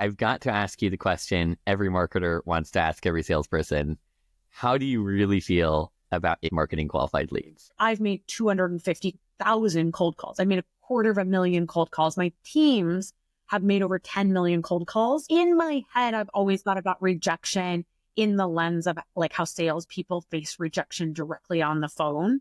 I've got to ask you the question every marketer wants to ask every salesperson. How do you really feel about marketing qualified leads? I've made 250,000 cold calls. I made 250,000 cold calls. My teams have made over 10 million cold calls. In my head, I've always thought about rejection in the lens of like how salespeople face rejection directly on the phone.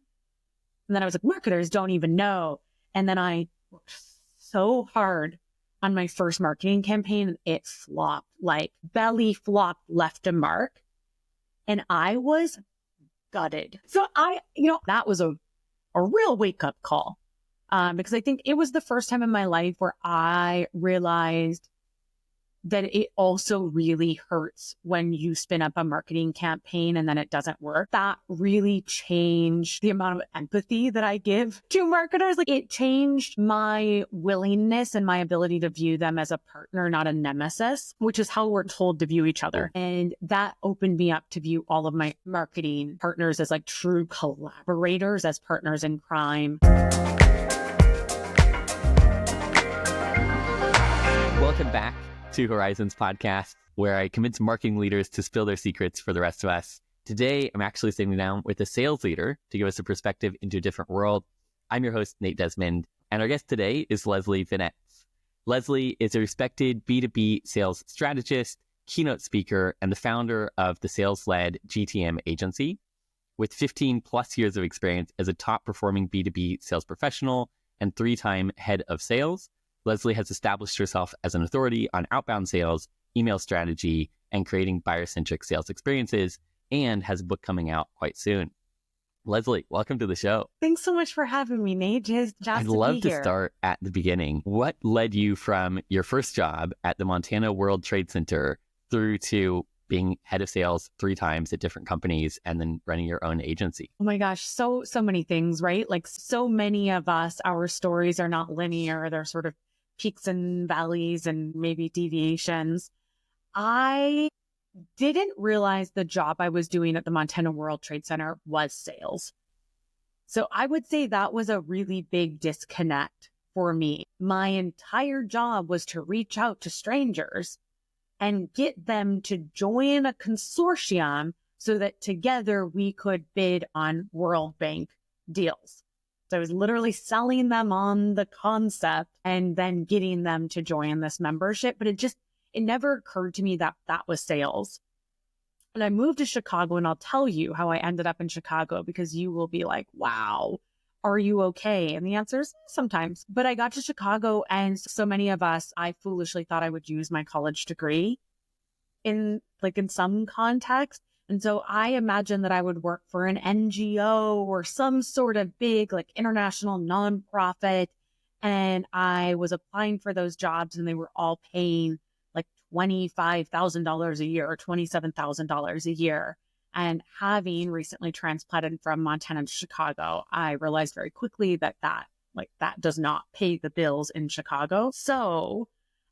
And then I was like, marketers don't even know. And then I worked so hard on my first marketing campaign. It flopped, like belly flopped, left a mark. And I was gutted. So that was a real wake up call. Because I think it was the first time in my life where I realized that it also really hurts when you spin up a marketing campaign and then it doesn't work. That really changed the amount of empathy that I give to marketers. Like, it changed my willingness and my ability to view them as a partner, not a nemesis, which is how we're told to view each other. And that opened me up to view all of my marketing partners as like true collaborators, as partners in crime. Welcome back to Horizons podcast, where I convince marketing leaders to spill their secrets for the rest of us. Today, I'm actually sitting down with a sales leader to give us a perspective into a different world. I'm your host, Nate Desmond, and our guest today is Leslie Venetz. Leslie is a respected B2B sales strategist, keynote speaker, and the founder of the sales-led GTM agency. With 15 plus years of experience as a top-performing B2B sales professional and 3-time head of sales, Leslie has established herself as an authority on outbound sales, email strategy, and creating buyer-centric sales experiences, and has a book coming out quite soon. Leslie, welcome to the show. Thanks so much for having me, Nate. I'd love to start at the beginning. What led you from your first job at the Montana World Trade Center through to being head of sales 3 times at different companies and then running your own agency? Oh my gosh, so many things, right? Like, so many of us, our stories are not linear. They're sort of peaks and valleys and maybe deviations. I didn't realize the job I was doing at the Montana World Trade Center was sales. So I would say that was a really big disconnect for me. My entire job was to reach out to strangers and get them to join a consortium so that together we could bid on World Bank deals. So I was literally selling them on the concept and then getting them to join this membership. But it never occurred to me that that was sales. And I moved to Chicago, and I'll tell you how I ended up in Chicago, because you will be like, wow, are you okay? And the answer is sometimes. But I got to Chicago, and so many of us, I foolishly thought I would use my college degree in some context. And so I imagined that I would work for an NGO or some sort of big international nonprofit. And I was applying for those jobs, and they were all paying $25,000 a year or $27,000 a year. And having recently transplanted from Montana to Chicago, I realized very quickly that does not pay the bills in Chicago. So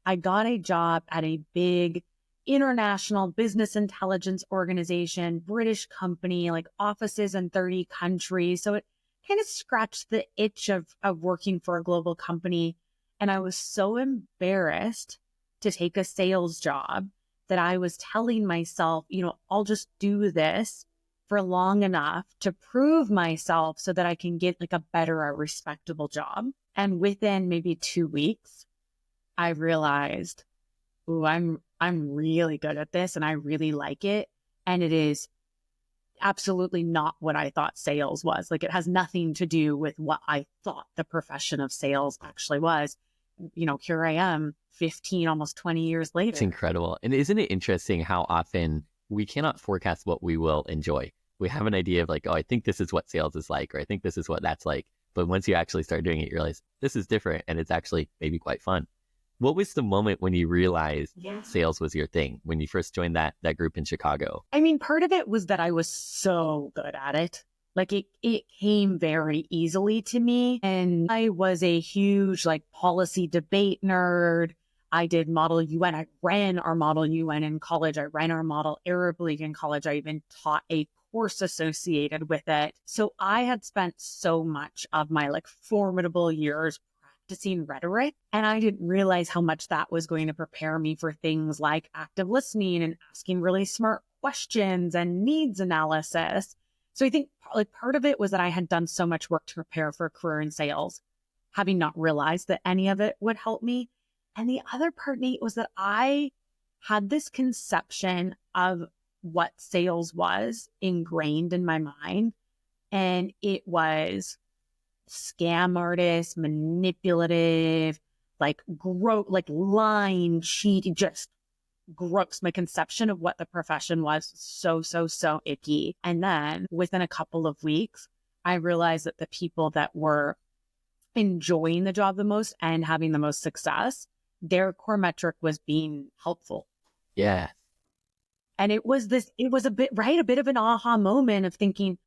I got a job at a big international business intelligence organization, British company, offices in 30 countries. So it kind of scratched the itch of working for a global company. And I was so embarrassed to take a sales job that I was telling myself, I'll just do this for long enough to prove myself so that I can get a better, a respectable job. And within maybe 2 weeks, I realized, I'm really good at this and I really like it. And it is absolutely not what I thought sales was. It has nothing to do with what I thought the profession of sales actually was. Here I am 15, almost 20 years later. It's incredible. And isn't it interesting how often we cannot forecast what we will enjoy? We have an idea of I think this is what sales is like, or I think this is what that's like. But once you actually start doing it, you realize this is different and it's actually maybe quite fun. What was the moment when you realized sales was your thing, when you first joined that group in Chicago? I mean, part of it was that I was so good at it. It came very easily to me. And I was a huge policy debate nerd. I did Model UN. I ran our Model UN in college. I ran our Model Arab League in college. I even taught a course associated with it. So I had spent so much of my formidable years practicing rhetoric. And I didn't realize how much that was going to prepare me for things like active listening and asking really smart questions and needs analysis. So I think like part of it was that I had done so much work to prepare for a career in sales, having not realized that any of it would help me. And the other part, Nate, was that I had this conception of what sales was ingrained in my mind. And it was scam artist, manipulative, like lying, cheating, just gross. My conception of what the profession was so icky. And then within a couple of weeks, I realized that the people that were enjoying the job the most and having the most success, their core metric was being helpful. Yeah. And it was a bit of an aha moment of thinking,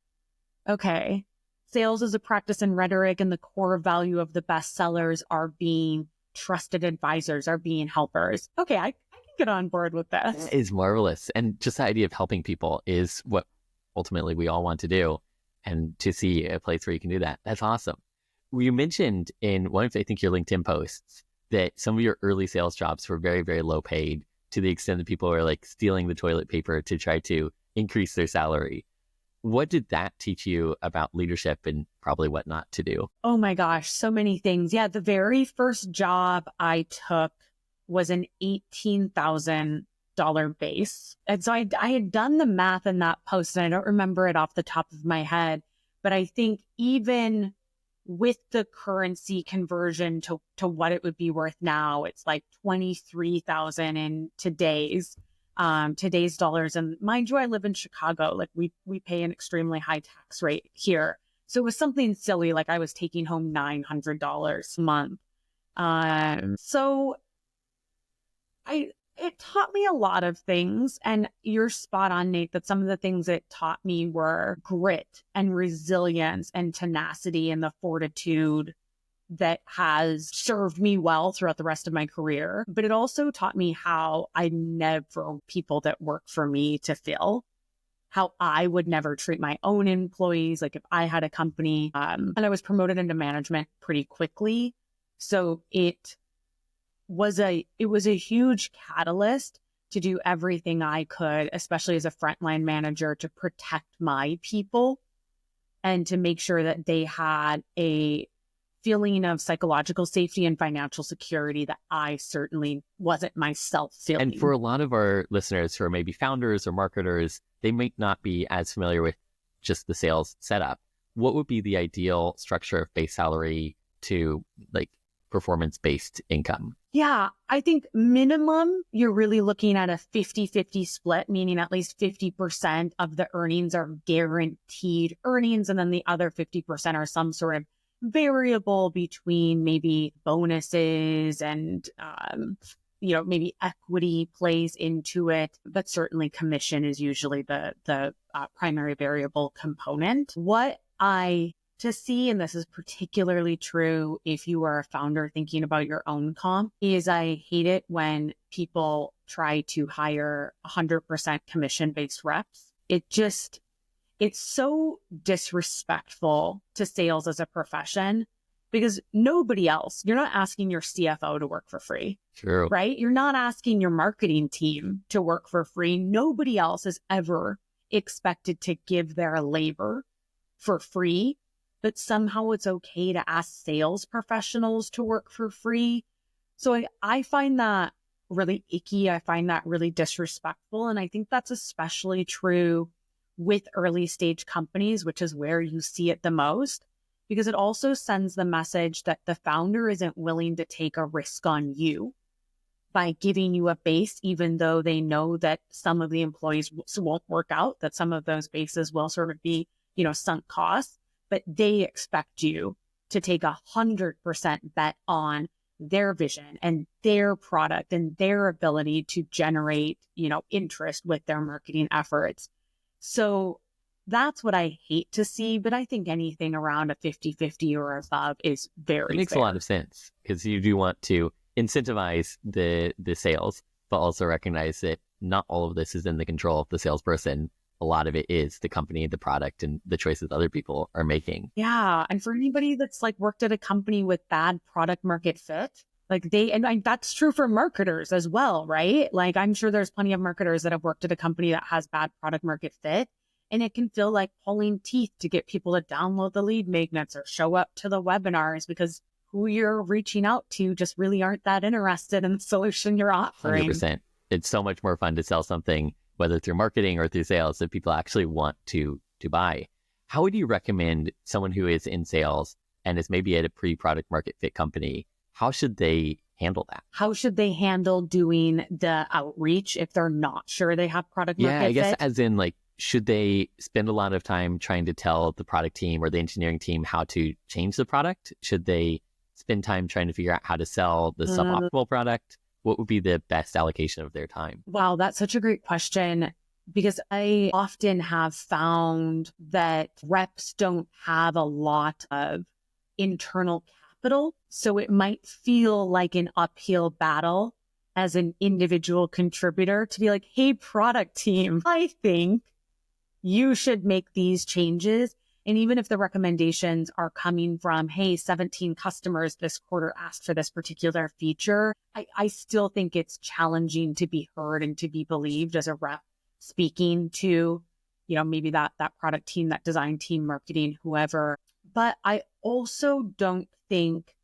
okay, sales is a practice in rhetoric, and the core value of the best sellers are being trusted advisors, are being helpers. Okay, I can get on board with this. That is marvelous. And just the idea of helping people is what ultimately we all want to do. And to see a place where you can do that, that's awesome. You mentioned in one of, I think, your LinkedIn posts that some of your early sales jobs were very, very low paid, to the extent that people were like stealing the toilet paper to try to increase their salary. What did that teach you about leadership and probably what not to do? Oh my gosh, so many things. Yeah, the very first job I took was an $18,000 base. And so I had done the math in that post, and I don't remember it off the top of my head, but I think even with the currency conversion to what it would be worth now, it's like 23,000 in today's dollars. And mind you, I live in Chicago. Like we pay an extremely high tax rate here. So it was something silly, like I was taking home $900 a month. So it taught me a lot of things, and you're spot on, Nate, that some of the things it taught me were grit and resilience and tenacity and the fortitude that has served me well throughout the rest of my career. But it also taught me how I never people that work for me to fill, how I would never treat my own employees. Like if I had a company, and I was promoted into management pretty quickly. So it was a huge catalyst to do everything I could, especially as a frontline manager, to protect my people and to make sure that they had a feeling of psychological safety and financial security that I certainly wasn't myself feeling. And for a lot of our listeners who are maybe founders or marketers, they might not be as familiar with just the sales setup. What would be the ideal structure of base salary to like performance-based income? Yeah, I think minimum, you're really looking at a 50-50 split, meaning at least 50% of the earnings are guaranteed earnings. And then the other 50% are some sort of variable between maybe bonuses and, maybe equity plays into it. But certainly commission is usually the primary variable component. To see, and this is particularly true if you are a founder thinking about your own comp, is I hate it when people try to hire 100% commission-based reps. It's so disrespectful to sales as a profession, because nobody else, you're not asking your CFO to work for free. True. Right? You're not asking your marketing team to work for free. Nobody else is ever expected to give their labor for free. But somehow it's okay to ask sales professionals to work for free. So I find that really icky. I find that really disrespectful. And I think that's especially true with early stage companies, which is where you see it the most, because it also sends the message that the founder isn't willing to take a risk on you by giving you a base, even though they know that some of the employees won't work out, that some of those bases will sort of be, sunk costs. But they expect you to take 100% bet on their vision and their product and their ability to generate, interest with their marketing efforts. So that's what I hate to see. But I think anything around a 50-50 or above is very It makes fair. a lot of sense, because you do want to incentivize the sales, but also recognize that not all of this is in the control of the salesperson a lot of it is the company, the product, and the choices other people are making. Yeah. And for anybody that's like worked at a company with bad product market fit, like that's true for marketers as well, right? Like I'm sure there's plenty of marketers that have worked at a company that has bad product market fit. And it can feel like pulling teeth to get people to download the lead magnets or show up to the webinars because who you're reaching out to just really aren't that interested in the solution you're offering. 100%. It's so much more fun to sell something, whether through marketing or through sales, that people actually want to buy. How would you recommend someone who is in sales and is maybe at a pre-product market fit company, how should they handle that? How should they handle doing the outreach if they're not sure they have product market fit? Yeah, I guess as in like, should they spend a lot of time trying to tell the product team or the engineering team how to change the product? Should they spend time trying to figure out how to sell the suboptimal product? What would be the best allocation of their time? Wow, that's such a great question because I often have found that reps don't have a lot of internal capital. So it might feel like an uphill battle as an individual contributor to be like, hey, product team, I think you should make these changes. And even if the recommendations are coming from, hey, 17 customers this quarter asked for this particular feature, I still think it's challenging to be heard and to be believed as a rep speaking to, maybe that product team, that design team, marketing, whoever. But I also don't think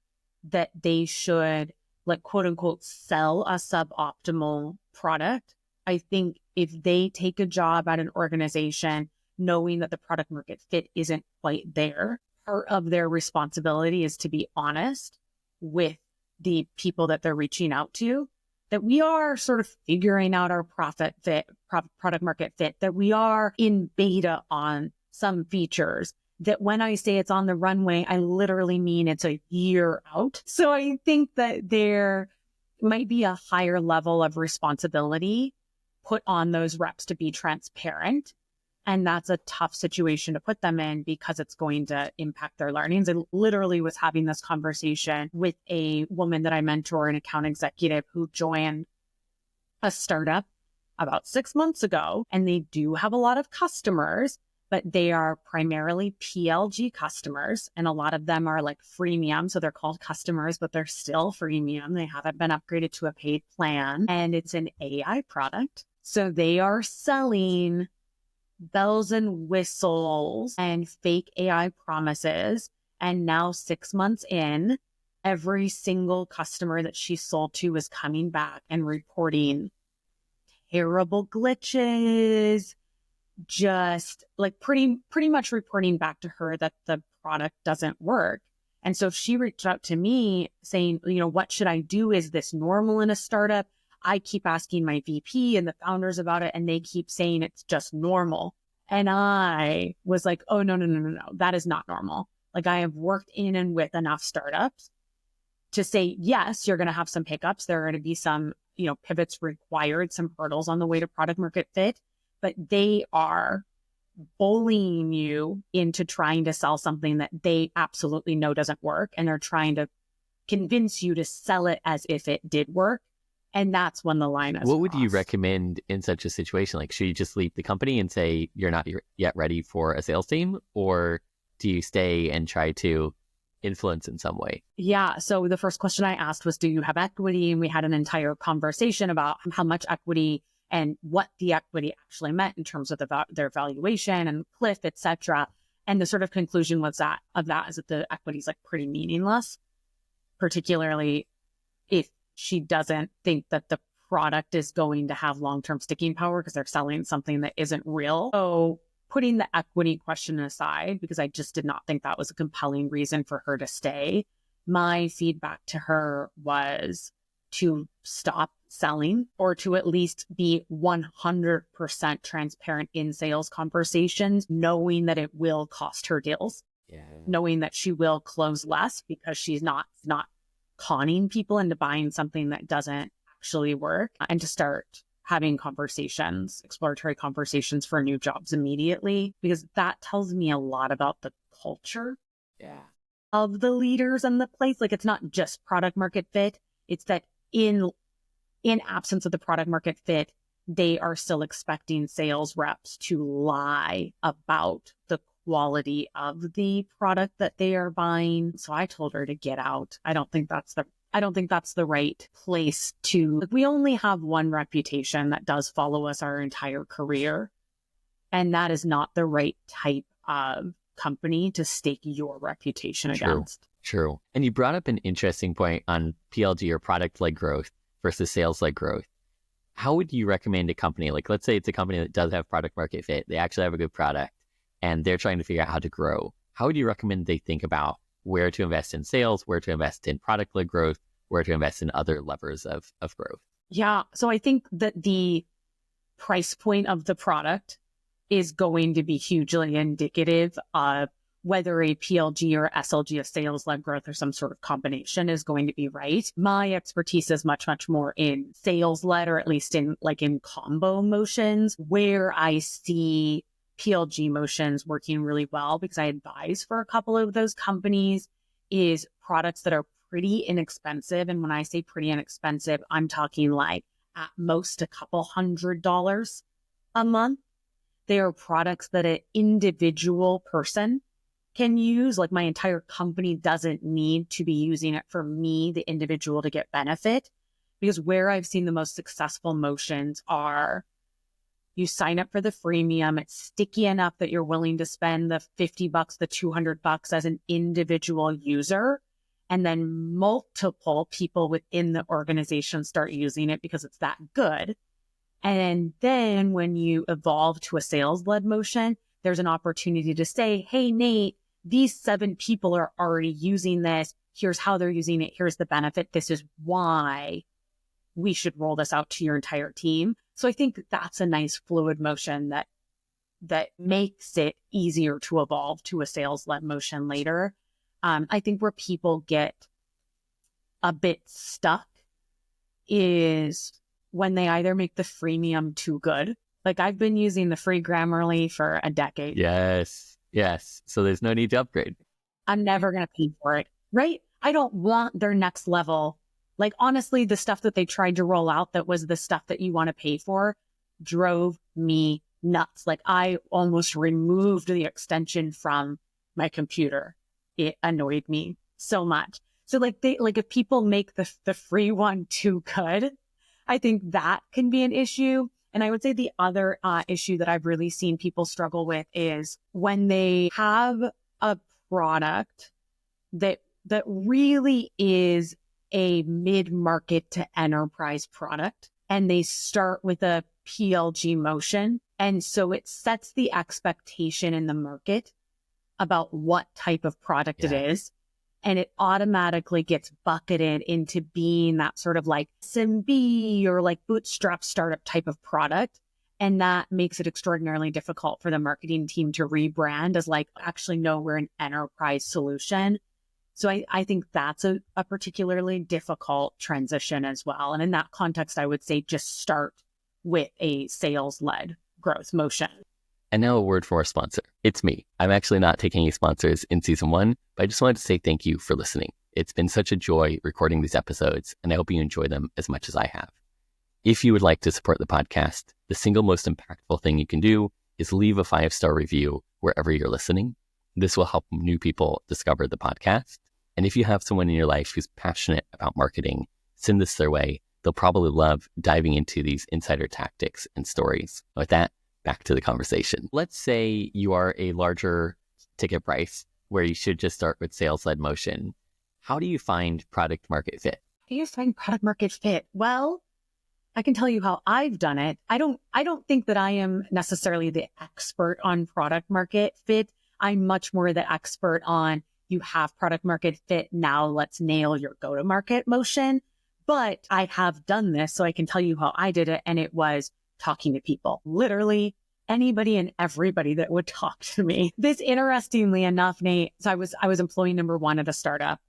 that they should, like, quote unquote, sell a suboptimal product. I think if they take a job at an organization knowing that the product market fit isn't quite there, part of their responsibility is to be honest with the people that they're reaching out to, that we are sort of figuring out our product market fit, that we are in beta on some features, that when I say it's on the runway, I literally mean it's a year out. So I think that there might be a higher level of responsibility put on those reps to be transparent. And that's a tough situation to put them in because it's going to impact their learnings. I literally was having this conversation with a woman that I mentor, an account executive who joined a startup about 6 months ago. And they do have a lot of customers, but they are primarily PLG customers. And a lot of them are like freemium. So they're called customers, but they're still freemium. They haven't been upgraded to a paid plan. And it's an AI product. So they are selling bells and whistles and fake AI promises. And now 6 months in, every single customer that she sold to is coming back and reporting terrible glitches, just like pretty much reporting back to her that the product doesn't work. And so she reached out to me saying, what should I do? Is this normal in a startup? I keep asking my VP and the founders about it, and they keep saying it's just normal. And I was like, oh, no. That is not normal. Like, I have worked in and with enough startups to say, yes, you're going to have some hiccups. There are going to be some, pivots required, some hurdles on the way to product market fit, but they are bullying you into trying to sell something that they absolutely know doesn't work. And they're trying to convince you to sell it as if it did work. And that's when the line is What would you crossed. recommend in such a situation? Like, should you just leave the company and say you're not yet ready for a sales team? Or do you stay and try to influence in some way? Yeah. So the first question I asked was, do you have equity? And we had an entire conversation about how much equity and what the equity actually meant in terms of their valuation and cliff, et cetera. And the sort of conclusion was that is that the equity is like pretty meaningless, particularly if she doesn't think that the product is going to have long-term sticking power because they're selling something that isn't real. So putting the equity question aside, because I just did not think that was a compelling reason for her to stay, my feedback to her was to stop selling, or to at least be 100% transparent in sales conversations, knowing that it will cost her deals, knowing that she will close less because she's not conning people into buying something that doesn't actually work, and to start having conversations, exploratory conversations for new jobs immediately, because that tells me a lot about the culture of the leaders in the place. Like, it's not just product market fit. It's that in absence of the product market fit, they are still expecting sales reps to lie about the quality of the product that they are buying. So I told her to get out. I don't think that's the right place to, like, we only have one reputation that does follow us our entire career. And that is not the right type of company to stake your reputation against. True. And you brought up an interesting point on PLG, or product-led growth, versus sales-led growth. How would you recommend a company, like let's say it's a company that does have product market fit, they actually have a good product, and they're trying to figure out how to grow. How would you recommend they think about where to invest in sales, where to invest in product-led growth, where to invest in other levers of growth? Yeah. So I think that the price point of the product is going to be hugely indicative of whether a PLG or SLG, a sales-led growth, or some sort of combination is going to be right. My expertise is much, much more in sales-led, or at least in combo motions, where I see PLG motions working really well, because I advise for a couple of those companies, is products that are pretty inexpensive. And when I say pretty inexpensive, I'm talking like at most a couple $100 a month. They are products that an individual person can use. Like, my entire company doesn't need to be using it for me, the individual, to get benefit. Because where I've seen the most successful motions are, you sign up for the freemium, it's sticky enough that you're willing to spend the $50, the $200 as an individual user. And then multiple people within the organization start using it because it's that good. And then when you evolve to a sales-led motion, there's an opportunity to say, hey, Nate, these 7 people are already using this. Here's how they're using it. Here's the benefit. This is why we should roll this out to your entire team. So I think that's a nice fluid motion that makes it easier to evolve to a sales-led motion later. I think where people get a bit stuck is when they either make the freemium too good. Like, I've been using the free Grammarly for a decade. Yes. So there's no need to upgrade. I'm never going to pay for it, right? I don't want their next level. Like, honestly, the stuff that they tried to roll out that was the stuff that you want to pay for drove me nuts. Like, I almost removed the extension from my computer. It annoyed me so much. So if people make the free one too good, I think that can be an issue. And I would say the other issue that I've really seen people struggle with is when they have a product that really is a mid-market to enterprise product, and they start with a PLG motion. And so it sets the expectation in the market about what type of product it is. And it automatically gets bucketed into being that sort of like SMB or like bootstrap startup type of product. And that makes it extraordinarily difficult for the marketing team to rebrand as like, actually, no, we're an enterprise solution. So I think that's a particularly difficult transition as well. And in that context, I would say just start with a sales-led growth motion. And now a word from our sponsor. It's me. I'm actually not taking any sponsors in season 1, but I just wanted to say thank you for listening. It's been such a joy recording these episodes, and I hope you enjoy them as much as I have. If you would like to support the podcast, the single most impactful thing you can do is leave a 5-star review wherever you're listening. This will help new people discover the podcast. And if you have someone in your life who's passionate about marketing, send this their way. They'll probably love diving into these insider tactics and stories. With that, back to the conversation. Let's say you are a larger ticket price where you should just start with sales-led motion. How do you find product market fit? How do you find product market fit? Well, I can tell you how I've done it. I don't think that I am necessarily the expert on product market fit. I'm much more the expert on, you have product market fit. Now let's nail your go-to-market motion. But I have done this, so I can tell you how I did it. And it was talking to people, literally anybody and everybody that would talk to me. This, interestingly enough, Nate, so I was employee number 1 at a startup,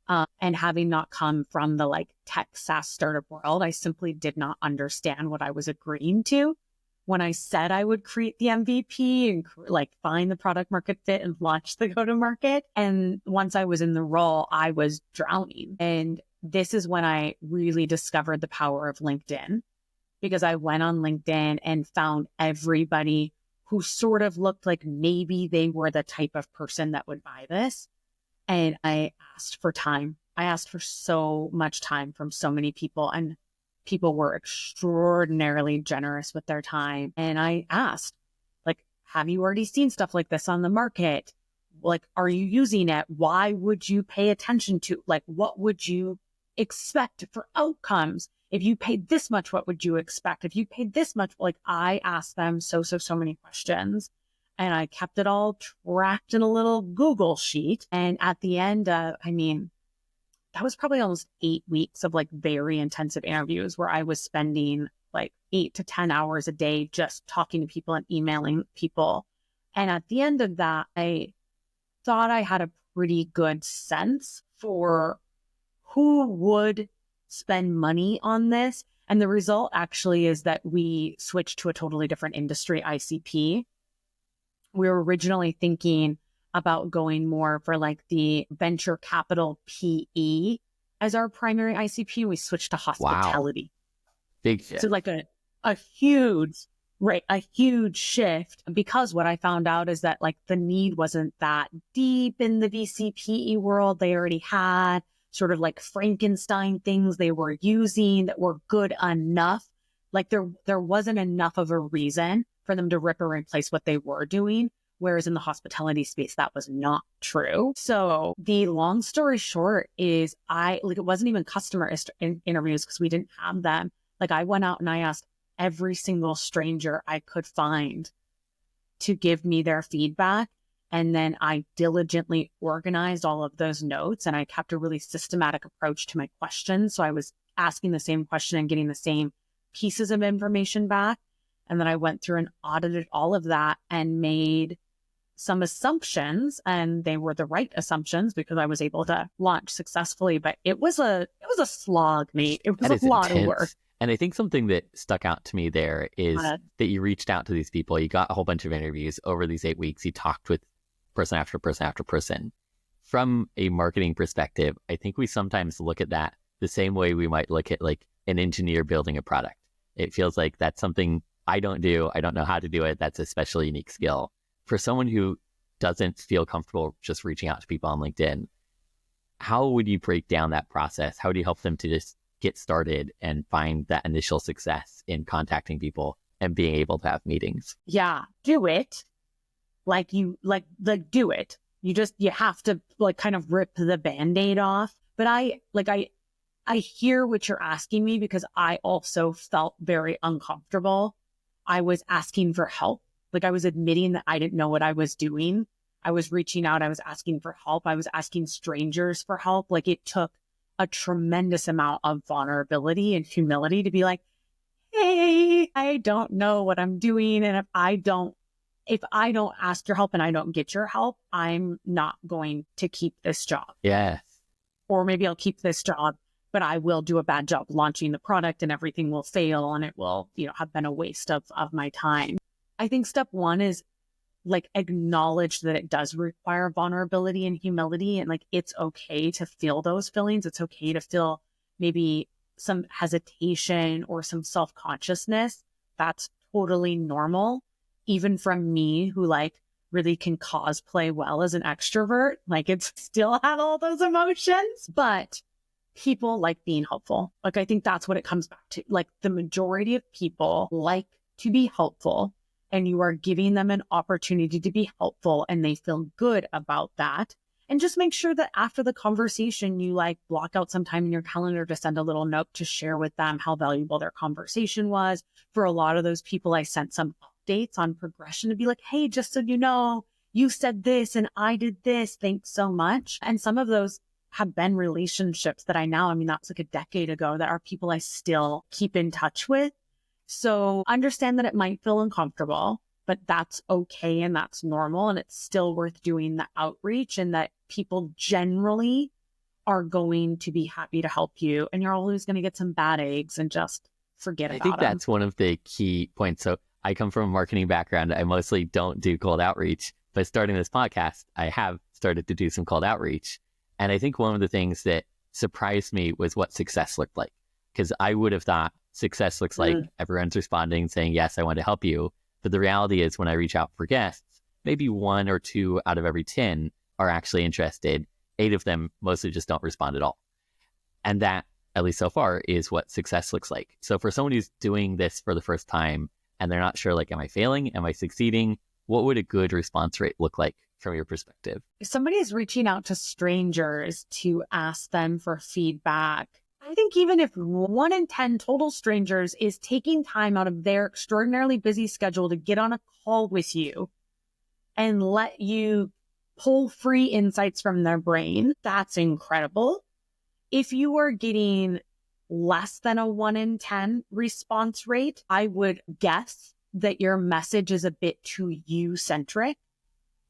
and having not come from the like tech SaaS startup world, I simply did not understand what I was agreeing to when I said I would create the MVP and like find the product market fit and launch the go to market. And once I was in the role, I was drowning. And this is when I really discovered the power of LinkedIn. because I went on LinkedIn and found everybody who sort of looked like maybe they were the type of person that would buy this. And I asked for time. I asked for so much time from so many people, and people were extraordinarily generous with their time. And I asked, like, have you already seen stuff like this on the market? Like, are you using it? Why would you pay attention to, like, what would you expect for outcomes? If you paid this much, what would you expect? If you paid this much, like, I asked them so many questions, and I kept it all tracked in a little Google sheet. And at the end, that was probably almost 8 weeks of like very intensive interviews where I was spending like 8 to 10 hours a day just talking to people and emailing people. And at the end of that, I thought I had a pretty good sense for who would spend money on this. And the result actually is that we switched to a totally different industry ICP. We were originally thinking about going more for like the venture capital PE as our primary ICP. We switched to hospitality. Wow. Big shift. So like a huge shift, because what I found out is that like the need wasn't that deep in the VC PE world. They already had sort of like Frankenstein things they were using that were good enough. Like there wasn't enough of a reason for them to rip or replace what they were doing. Whereas in the hospitality space, that was not true. So the long story short is it wasn't even customer interviews because we didn't have them. Like I went out and I asked every single stranger I could find to give me their feedback. And then I diligently organized all of those notes, and I kept a really systematic approach to my questions. So I was asking the same question and getting the same pieces of information back. And then I went through and audited all of that and made some assumptions, and they were the right assumptions because I was able to launch successfully. But it was a slog, Nate. It was a lot of work. And I think something that stuck out to me there is that you reached out to these people. You got a whole bunch of interviews over these 8 weeks. You talked with person after person after person. From a marketing perspective, I think we sometimes look at that the same way we might look at like an engineer building a product. It feels like that's something I don't do. I don't know how to do it. That's a special, unique skill. For someone who doesn't feel comfortable just reaching out to people on LinkedIn, how would you break down that process? How do you help them to just get started and find that initial success in contacting people and being able to have meetings? Yeah, do it. Do it. You have to like kind of rip the Band-Aid off. But I hear what you're asking me because I also felt very uncomfortable. I was asking for help. Like I was admitting that I didn't know what I was doing. I was reaching out. I was asking for help. I was asking strangers for help. Like it took a tremendous amount of vulnerability and humility to be like, hey, I don't know what I'm doing. And if I don't ask your help and I don't get your help, I'm not going to keep this job. Yes. Or maybe I'll keep this job, but I will do a bad job launching the product and everything will fail and it will, have been a waste of my time. I think step one is like acknowledge that it does require vulnerability and humility, and like it's okay to feel those feelings. It's okay to feel maybe some hesitation or some self-consciousness. That's totally normal. Even from me, who like really can cosplay well as an extrovert, like it's still have all those emotions, but people like being helpful. Like, I think that's what it comes back to. Like the majority of people like to be helpful, and you are giving them an opportunity to be helpful and they feel good about that. And just make sure that after the conversation, you like block out some time in your calendar to send a little note to share with them how valuable their conversation was. For a lot of those people, I sent some updates on progression to be like, hey, just so you know, you said this and I did this. Thanks so much. And some of those have been relationships that that's like a decade ago, that are people I still keep in touch with. So understand that it might feel uncomfortable, but that's okay and that's normal. And it's still worth doing the outreach, and that people generally are going to be happy to help you. And you're always going to get some bad eggs and just forget about it. I think that's one of the key points. So I come from a marketing background. I mostly don't do cold outreach, but starting this podcast, I have started to do some cold outreach. And I think one of the things that surprised me was what success looked like. Because I would have thought success looks like everyone's responding, saying, yes, I want to help you. But the reality is when I reach out for guests, maybe 1 or 2 out of every 10 are actually interested. 8 of them mostly just don't respond at all. And that, at least so far, is what success looks like. So for someone who's doing this for the first time and they're not sure, like, am I failing? Am I succeeding? What would a good response rate look like from your perspective? If somebody is reaching out to strangers to ask them for feedback, I think even if 1 in 10 total strangers is taking time out of their extraordinarily busy schedule to get on a call with you and let you pull free insights from their brain, that's incredible. If you are getting less than a 1 in 10 response rate, I would guess that your message is a bit too you-centric.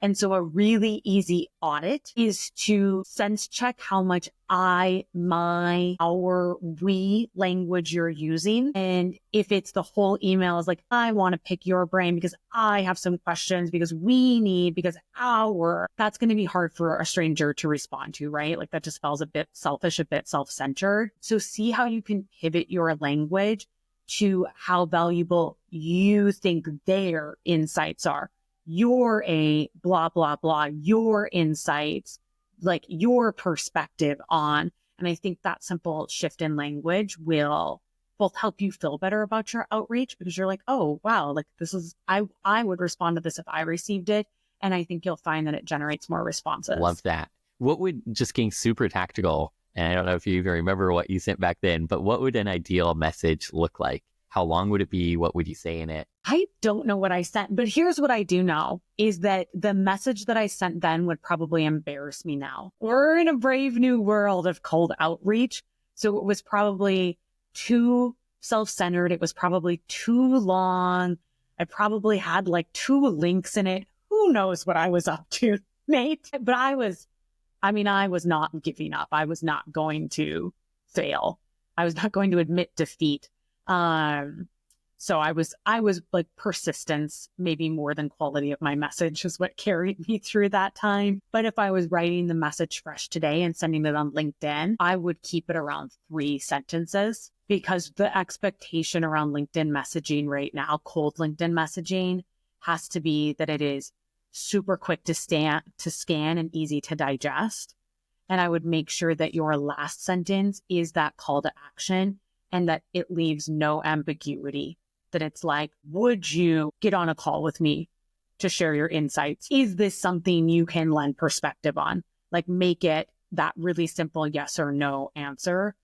And so a really easy audit is to sense check how much I, my, our, we language you're using. And if it's the whole email is like, I want to pick your brain because I have some questions, because we need, because our, that's going to be hard for a stranger to respond to, right? Like that just feels a bit selfish, a bit self-centered. So see how you can pivot your language to how valuable you think their insights are. Your a blah, blah, blah, your insights, like your perspective on. And I think that simple shift in language will both help you feel better about your outreach because you're like, oh, wow, like this is, I would respond to this if I received it. And I think you'll find that it generates more responses. Love that. What would, just getting super tactical, and I don't know if you even remember what you sent back then, but what would an ideal message look like? How long would it be? What would you say in it? I don't know what I sent, but here's what I do know is that the message that I sent then would probably embarrass me now. We're in a brave new world of cold outreach. So it was probably too self-centered. It was probably too long. I probably had like 2 links in it. Who knows what I was up to, Nate? But I was not giving up. I was not going to fail. I was not going to admit defeat. So I was like persistence, maybe more than quality of my message is what carried me through that time. But if I was writing the message fresh today and sending it on LinkedIn, I would keep it around 3 sentences because the expectation around LinkedIn messaging right now, cold LinkedIn messaging, has to be that it is super quick to scan and easy to digest. And I would make sure that your last sentence is that call to action and that it leaves no ambiguity. That it's like, would you get on a call with me to share your insights? Is this something you can lend perspective on? Like make it that really simple yes or no answer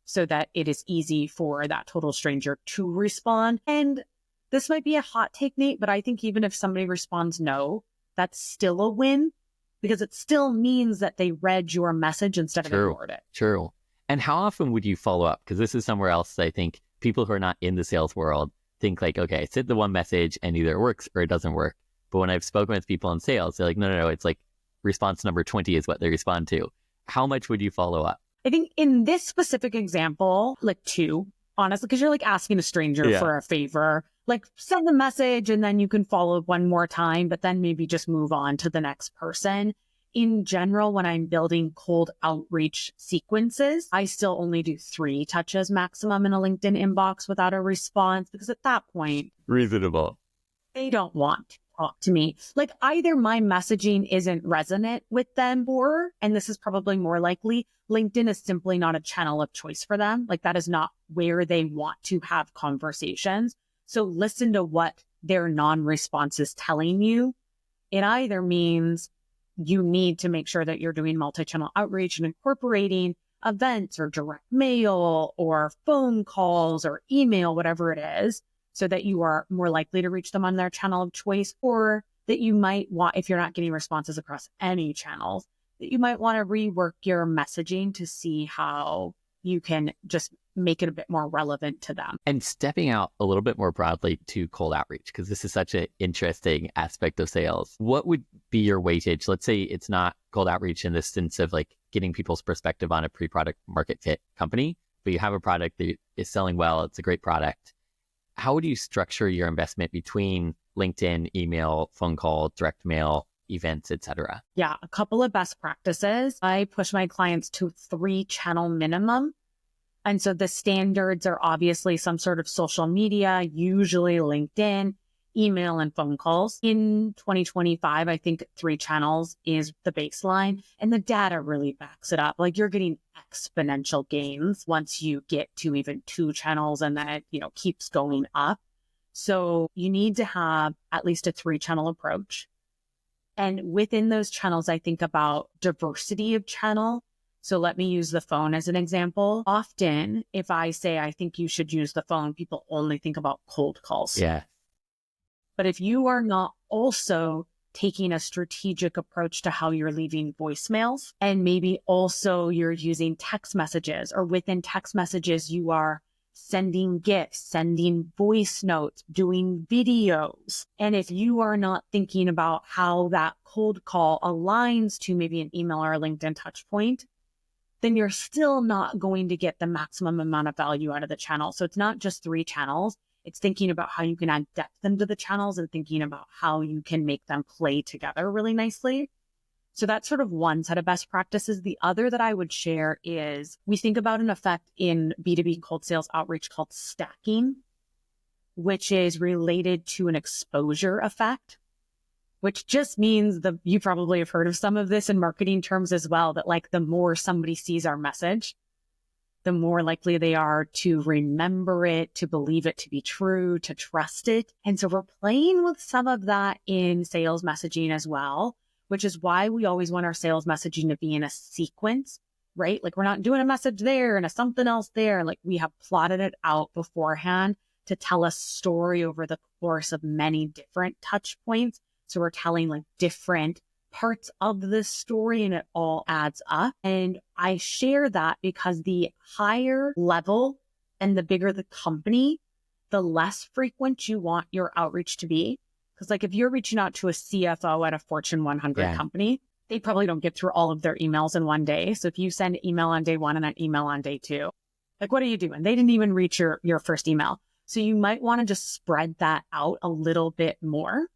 so that it is easy for that total stranger to respond. And this might be a hot take, Nate, but I think even if somebody responds no, that's still a win because it still means that they read your message instead of ignored it. True. And how often would you follow up? Because this is somewhere else I think people who are not in the sales world think like, okay, I sent the one message and either it works or it doesn't work. But when I've spoken with people in sales, they're like, no, it's like response number 20 is what they respond to. How much would you follow up? I think in this specific example, like 2, honestly, because you're like asking a stranger for a favor, like send the message and then you can follow up one more time, but then maybe just move on to the next person. In general, when I'm building cold outreach sequences, I still only do 3 touches maximum in a LinkedIn inbox without a response because at that point, reasonable. They don't want to talk to me. Like either my messaging isn't resonant with them or, and this is probably more likely, LinkedIn is simply not a channel of choice for them. Like that is not where they want to have conversations. So listen to what their non-response is telling you. It either means you need to make sure that you're doing multi-channel outreach and incorporating events or direct mail or phone calls or email, whatever it is, so that you are more likely to reach them on their channel of choice, or that you might want, if you're not getting responses across any channels, that you might want to rework your messaging to see how you can just make it a bit more relevant to them. And stepping out a little bit more broadly to cold outreach, because this is such an interesting aspect of sales. What would be your weightage? Let's say it's not cold outreach in the sense of like getting people's perspective on a pre-product market fit company, but you have a product that is selling well. It's a great product. How would you structure your investment between LinkedIn, email, phone call, direct mail, events, etc.? Yeah, a couple of best practices. I push my clients to 3 channel minimum And so the standards are obviously some sort of social media, usually LinkedIn, email, and phone calls. In 2025, I think 3 channels is the baseline, and the data really backs it up. Like, you're getting exponential gains once you get to even 2 channels, and then it, keeps going up. So you need to have at least a 3-channel approach. And within those channels, I think about diversity of channel. So let me use the phone as an example. Often, if I say I think you should use the phone, people only think about cold calls. Yeah. But if you are not also taking a strategic approach to how you're leaving voicemails, and maybe also you're using text messages, or within text messages, you are sending gifts, sending voice notes, doing videos. And if you are not thinking about how that cold call aligns to maybe an email or a LinkedIn touch point, then you're still not going to get the maximum amount of value out of the channel. So it's not just 3 channels. It's thinking about how you can add depth into the channels and thinking about how you can make them play together really nicely. So that's sort of one set of best practices. The other that I would share is we think about an effect in B2B cold sales outreach called stacking, which is related to an exposure effect, which just means you probably have heard of some of this in marketing terms as well, that like the more somebody sees our message, the more likely they are to remember it, to believe it to be true, to trust it. And so we're playing with some of that in sales messaging as well, which is why we always want our sales messaging to be in a sequence, right? Like, we're not doing a message there and a something else there. Like, we have plotted it out beforehand to tell a story over the course of many different touch points. So we're telling like different parts of the story, and it all adds up. And I share that because the higher level and the bigger the company, the less frequent you want your outreach to be. Because like, if you're reaching out to a CFO at a Fortune 100 company, they probably don't get through all of their emails in one day. So if you send an email on day 1 and an email on day 2, like, what are you doing? They didn't even reach your first email. So you might want to just spread that out a little bit more.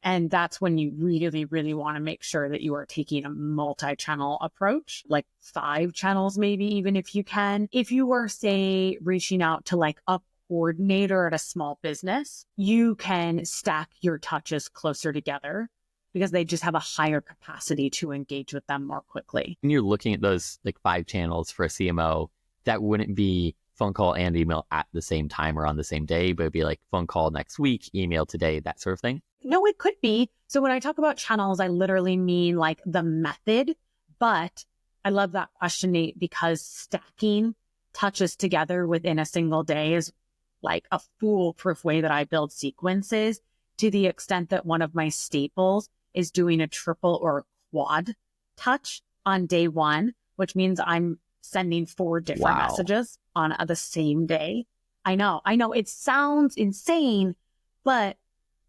And that's when you really, really want to make sure that you are taking a multi-channel approach, like 5 channels, maybe even if you can. If you are, say, reaching out to like a coordinator at a small business, you can stack your touches closer together because they just have a higher capacity to engage with them more quickly. When you're looking at those like 5 channels for a CMO, that wouldn't be phone call and email at the same time or on the same day, but it'd be like phone call next week, email today, that sort of thing. No, it could be. So when I talk about channels, I literally mean like the method, but I love that question, Nate, because stacking touches together within a single day is like a foolproof way that I build sequences, to the extent that one of my staples is doing a triple or quad touch on day 1, which means I'm sending 4 different messages on the same day. I know it sounds insane, but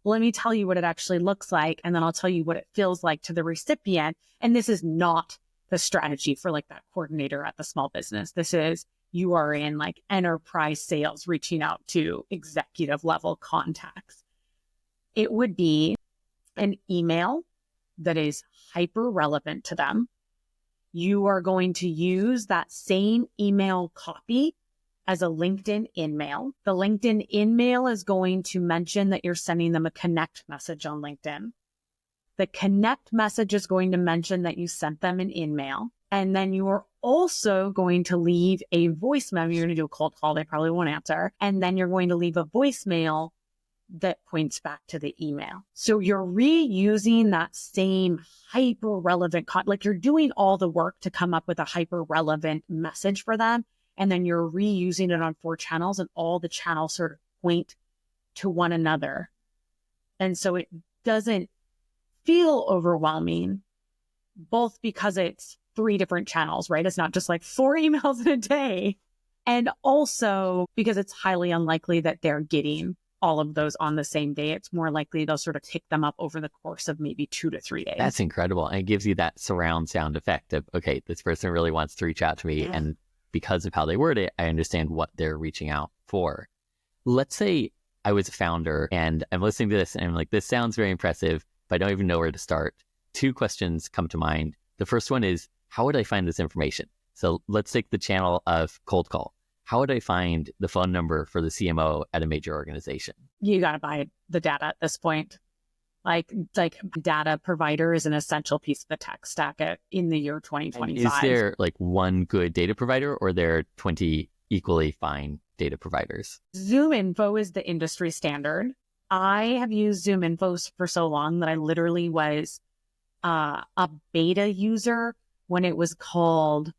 let me tell you what it actually looks like, and then I'll tell you what it feels like to the recipient. And this is not the strategy for like that coordinator at the small business. This is, you are in like enterprise sales, reaching out to executive level contacts. It would be an email that is hyper relevant to them. You are going to use that same email copy as a LinkedIn in-mail. The LinkedIn in-mail is going to mention that you're sending them a connect message on LinkedIn. The connect message is going to mention that you sent them an in-mail. And then you are also going to leave a voicemail. You're going to do a cold call. They probably won't answer. And then you're going to leave a voicemail that points back to the email. So you're reusing that same hyper relevant, like you're doing all the work to come up with a hyper relevant message for them. And then you're reusing it on 4 channels, and all the channels sort of point to one another. And so it doesn't feel overwhelming, both because it's 3 different channels, right? It's not just like 4 emails in a day. And also because it's highly unlikely that they're getting all of those on the same day. It's more likely they'll sort of tick them up over the course of maybe 2 to 3 days. That's incredible. And it gives you that surround sound effect of, okay, this person really wants to reach out to me. And because of how they word it, I understand what they're reaching out for. Let's say I was a founder and I'm listening to this and I'm like, this sounds very impressive, but I don't even know where to start. 2 questions come to mind. The first one is, how would I find this information? So let's take the channel of cold call. how would I find the phone number for the CMO at a major organization? You got to buy the data at this point. Like data provider is an essential piece of the tech stack in the year 2025. Is there like one good data provider, or there are 20 equally fine data providers? ZoomInfo is the industry standard. I have used ZoomInfo for so long that I literally was a beta user when it was called,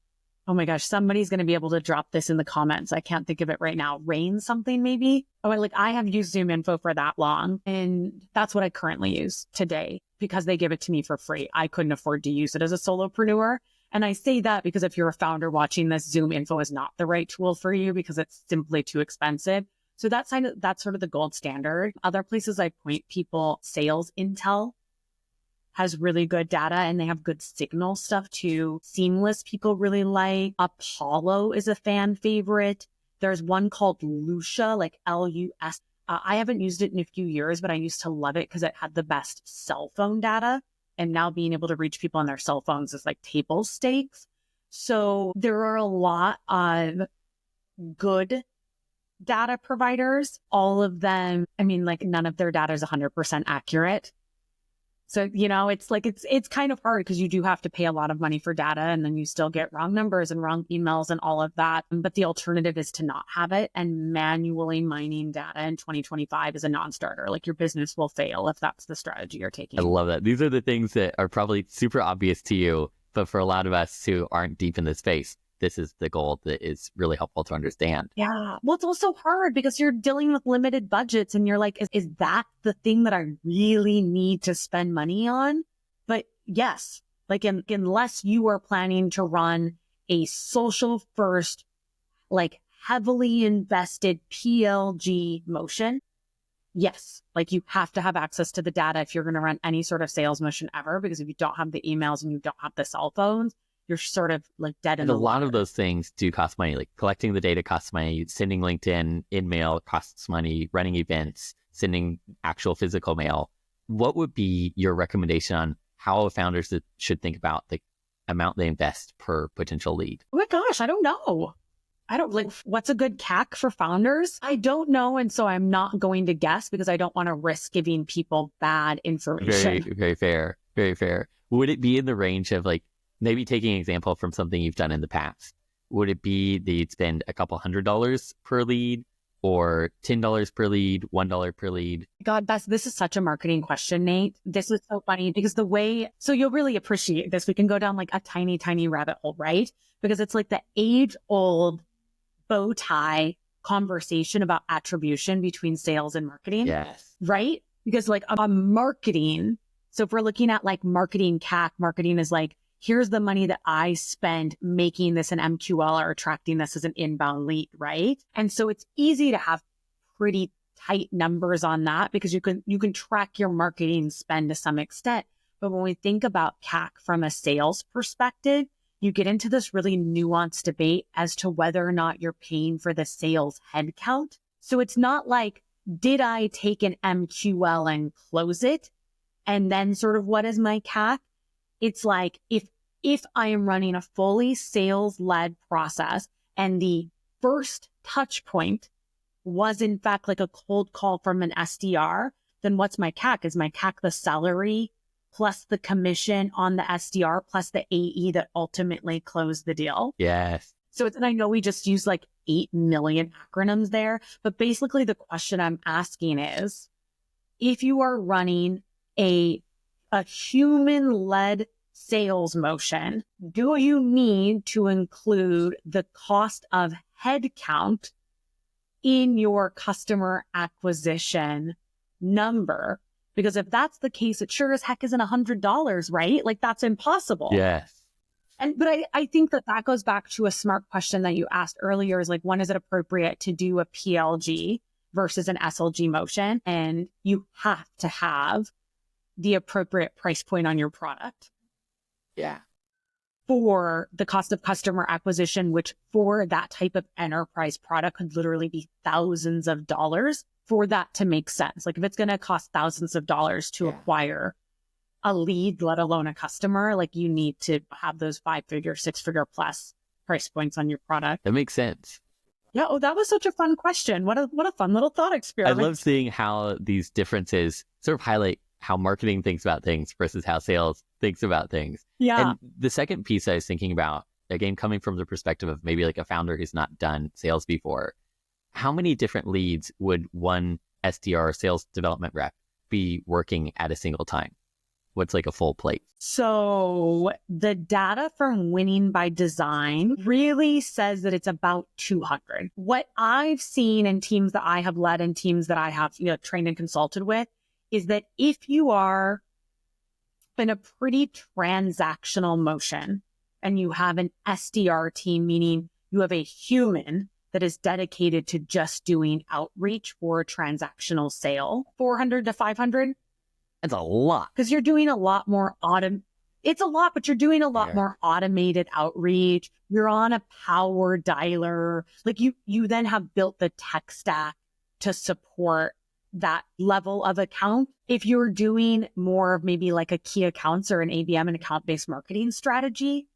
oh my gosh, somebody's going to be able to drop this in the comments. I can't think of it right now. Rain something maybe. Oh, I have used ZoomInfo for that long, and that's what I currently use today because they give it to me for free. I couldn't afford to use it as a solopreneur. And I say that because if you're a founder watching this, ZoomInfo is not the right tool for you because it's simply too expensive. So that's sort of the gold standard. Other places I point people, Sales Intel has really good data and they have good signal stuff too. Seamless people really like. Apollo is a fan favorite. There's one called Lucia, like Lus. I haven't used it in a few years, but I used to love it because it had the best cell phone data. And now being able to reach people on their cell phones is like table stakes. So there are a lot of good data providers. All of them, none of their data is 100% accurate. So, it's kind of hard because you do have to pay a lot of money for data and then you still get wrong numbers and wrong emails and all of that. But the alternative is to not have it, and manually mining data in 2025 is a non-starter. Like your business will fail if that's the strategy you're taking. I love that. These are the things that are probably super obvious to you, but for a lot of us who aren't deep in the space, this is the goal that is really helpful to understand. Yeah. Well, it's also hard because you're dealing with limited budgets and you're like, is that the thing that I really need to spend money on? But yes, unless you are planning to run a social first, heavily invested PLG motion, yes, you have to have access to the data if you're going to run any sort of sales motion ever, because if you don't have the emails and you don't have the cell phones, you're sort of dead in the water. A lot of those things do cost money. Like collecting the data costs money, sending LinkedIn in mail costs money, running events, sending actual physical mail. What would be your recommendation on how founders should think about the amount they invest per potential lead? Oh my gosh, I don't know. What's a good CAC for founders? I don't know. And so I'm not going to guess because I don't want to risk giving people bad information. Very, very fair. Very fair. Would it be in the range of maybe taking an example from something you've done in the past? Would it be that you'd spend a couple $100 per lead, or $10 per lead, $1 per lead? God, this is such a marketing question, Nate. This is so funny because so you'll really appreciate this. We can go down a tiny, tiny rabbit hole, right? Because it's the age old bow tie conversation about attribution between sales and marketing. Yes. Right? Because a marketing, so if we're looking at marketing CAC, marketing is here's the money that I spend making this an MQL or attracting this as an inbound lead, right? And so it's easy to have pretty tight numbers on that because you can track your marketing spend to some extent. But when we think about CAC from a sales perspective, you get into this really nuanced debate as to whether or not you're paying for the sales headcount. So it's not did I take an MQL and close it? And then sort of what is my CAC? It's if I am running a fully sales-led process and the first touch point was in fact a cold call from an SDR, then what's my CAC? Is my CAC the salary plus the commission on the SDR plus the AE that ultimately closed the deal? Yes. So and I know we just use 8 million acronyms there, but basically the question I'm asking is, if you are running a human-led sales motion, do you need to include the cost of headcount in your customer acquisition number? Because if that's the case, it sure as heck isn't $100, right? That's impossible. Yes. But I think that goes back to a smart question that you asked earlier is when is it appropriate to do a PLG versus an SLG motion? And you have to have the appropriate price point on your product. Yeah. For the cost of customer acquisition, which for that type of enterprise product could literally be thousands of dollars, for that to make sense. If it's going to cost thousands of dollars to acquire a lead, let alone a customer, you need to have those 5-figure, 6-figure plus price points on your product. That makes sense. Yeah. Oh, that was such a fun question. What a fun little thought I experiment. love seeing how these differences sort of highlight how marketing thinks about things versus how sales thinks about things. Yeah. And the second piece I was thinking about, again, coming from the perspective of maybe like a founder who's not done sales before, how many different leads would one SDR or sales development rep be working at a single time? What's like a full plate? So the data from Winning by Design really says that it's about 200. What I've seen in teams that I have led and teams that I have, trained and consulted with is that if you are in a pretty transactional motion and you have an SDR team, meaning you have a human that is dedicated to just doing outreach for a transactional sale, 400 to 500. That's a lot. Because you're doing a lot more it's a lot, but you're doing a lot Fair. more automated outreach. You're on a power dialer. Like you then have built the tech stack to support that level of account. If you're doing more of maybe like a key accounts or an ABM and account-based marketing strategy,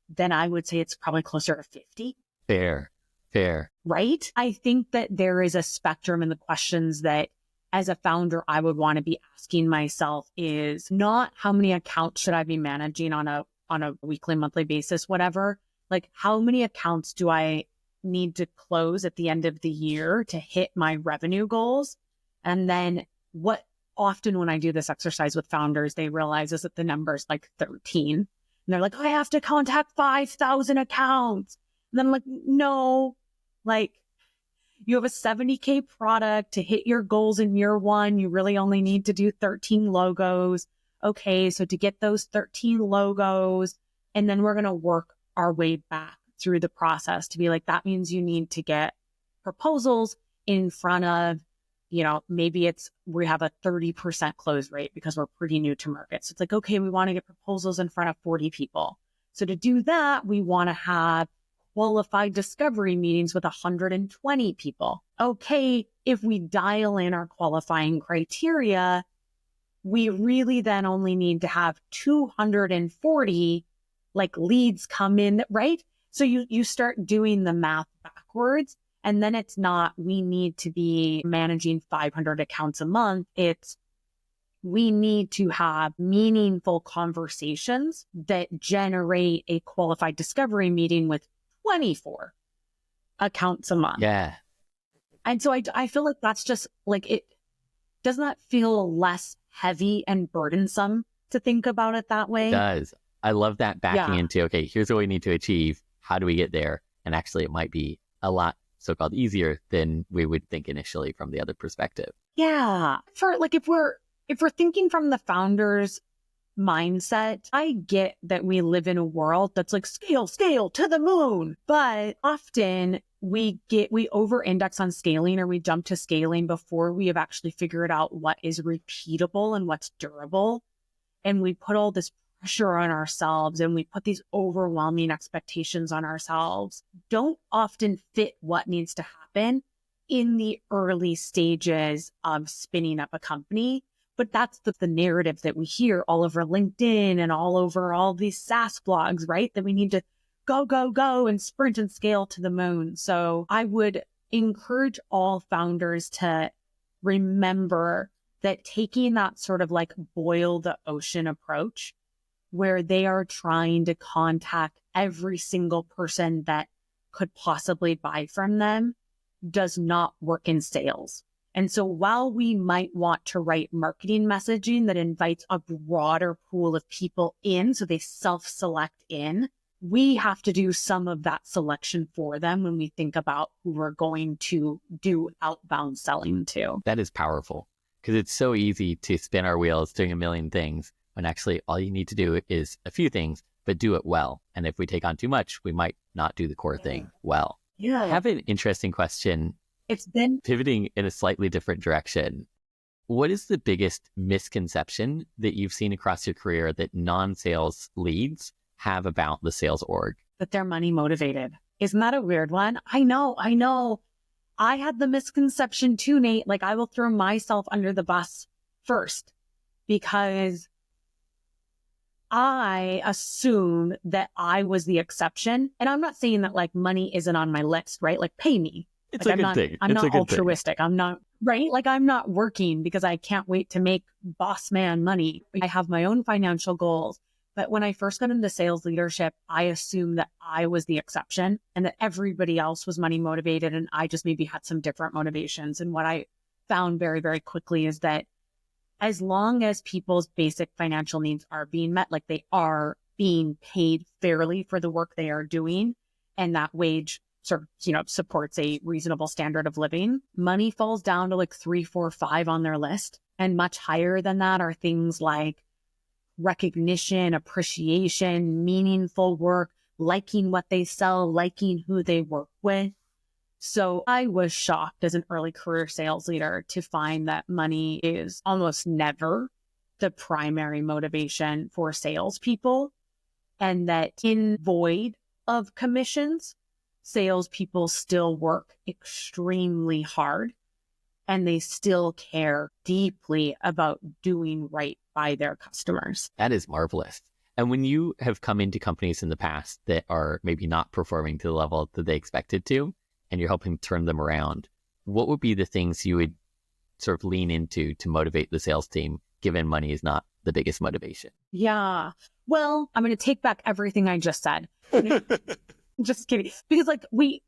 then I would say it's probably closer to 50. Fair. Right? I think that there is a spectrum in the questions that as a founder, I would want to be asking myself is not how many accounts should I be managing on a weekly, monthly basis, whatever. Like how many accounts do I need to close at the end of the year to hit my revenue goals? And then what often when I do this exercise with founders, they realize is that the number is like 13. And they're like, I have to contact 5,000 accounts. And then I'm like, no, like you have a 70K product to hit your goals in year one. You really only need to do 13 logos. Okay. So to get those 13 logos, and then we're going to work our way back through the process to be like, that means you need to get proposals in front of, maybe we have a 30% close rate because we're pretty new to market. So it's like, okay, we want to get proposals in front of 40 people. So to do that, we want to have qualified discovery meetings with 120 people. Okay, if we dial in our qualifying criteria, we really then only need to have 240 like leads come in, right? So you start doing the math backwards, and then it's not, we need to be managing 500 accounts a month. It's, we need to have meaningful conversations that generate a qualified discovery meeting with 24 accounts a month. Yeah. And so I feel like that's just like, it does not feel less heavy and burdensome to think about it that way. It does. I love that backing into, okay, here's what we need to achieve. How do we get there? And actually it might be a lot so-called easier than we would think initially from the other perspective. Yeah. For like, if we're thinking from the founder's mindset, I get that we live in a world that's like scale to the moon, but often we over-index on scaling, or we jump to scaling before we have actually figured out what is repeatable and what's durable. And we put all this pressure on ourselves and we put these overwhelming expectations on ourselves, don't often fit what needs to happen in the early stages of spinning up a company. But that's the narrative that we hear all over LinkedIn and all over all these SaaS blogs, right? That we need to go and sprint and scale to the moon. So I would encourage all founders to remember that taking that sort of like boil the ocean approach, where they are trying to contact every single person that could possibly buy from them, does not work in sales. And so while we might want to write marketing messaging that invites a broader pool of people in, so they self-select in, we have to do some of that selection for them when we think about who we're going to do outbound selling to. That is powerful, because it's so easy to spin our wheels doing a million things when actually all you need to do is a few things, but do it well. And if we take on too much, we might not do the core thing well. Yeah. I have an interesting question. It's been pivoting in a slightly different direction. What is the biggest misconception that you've seen across your career that non-sales leads have about the sales org? That they're money motivated. Isn't that a weird one? I know. I had the misconception too, Nate. Like, I will throw myself under the bus first, because I assumed that I was the exception. And I'm not saying that like money isn't on my list, right? Like pay me. It's Like, a good thing. I'm It's a not good thing. altruistic. I'm not, right? Like I'm not working because I can't wait to make boss man money. I have my own financial goals. But when I first got into sales leadership, I assumed that I was the exception and that everybody else was money motivated. And I just maybe had some different motivations. And what I found very, very quickly is that as long as people's basic financial needs are being met, like they are being paid fairly for the work they are doing, and that wage sort of, supports a reasonable standard of living, money falls down to like 3, 4, 5 on their list. And much higher than that are things like recognition, appreciation, meaningful work, liking what they sell, liking who they work with. So I was shocked as an early career sales leader to find that money is almost never the primary motivation for salespeople, and that in void of commissions, salespeople still work extremely hard and they still care deeply about doing right by their customers. That is marvelous. And when you have come into companies in the past that are maybe not performing to the level that they expected to, and you're helping turn them around, what would be the things you would sort of lean into to motivate the sales team, given money is not the biggest motivation? Yeah. Well, I'm going to take back everything I just said. Just kidding. Because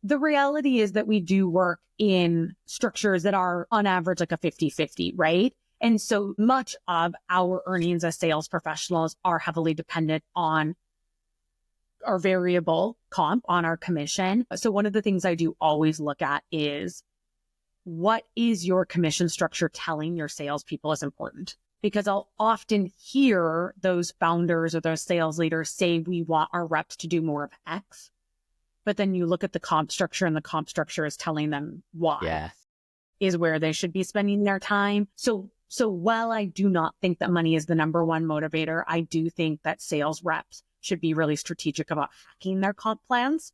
the reality is that we do work in structures that are on average like a 50-50, right? And so much of our earnings as sales professionals are heavily dependent on our variable comp, on our commission. So one of the things I do always look at is, what is your commission structure telling your salespeople is important? Because I'll often hear those founders or those sales leaders say, we want our reps to do more of X. But then you look at the comp structure and the comp structure is telling them Y is where they should be spending their time. So while I do not think that money is the number one motivator, I do think that sales reps should be really strategic about hacking their comp plans.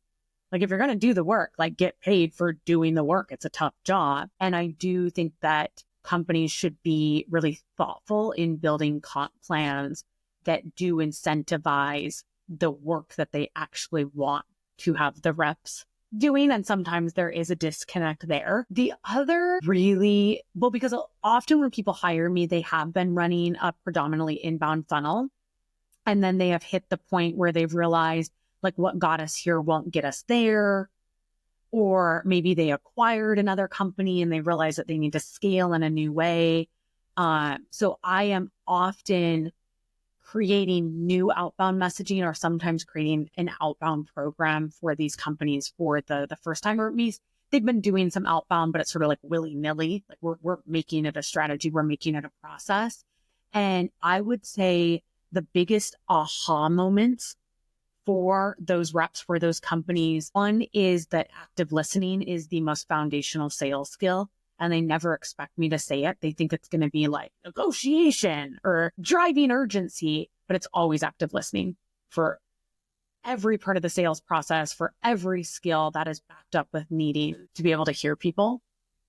Like if you're going to do the work, like get paid for doing the work. It's a tough job. And I do think that companies should be really thoughtful in building comp plans that do incentivize the work that they actually want to have the reps doing. And sometimes there is a disconnect there. The other because often when people hire me, they have been running a predominantly inbound funnel. And then they have hit the point where they've realized like what got us here won't get us there. Or maybe they acquired another company and they realize that they need to scale in a new way. So I am often creating new outbound messaging, or sometimes creating an outbound program for these companies for the first time. Or they've been doing some outbound, but it's sort of like willy-nilly. Like we're making it a strategy. We're making it a process. And I would say the biggest aha moments for those reps, for those companies, one is that active listening is the most foundational sales skill. And they never expect me to say it. They think it's going to be like negotiation or driving urgency, but it's always active listening for every part of the sales process, for every skill that is backed up with needing to be able to hear people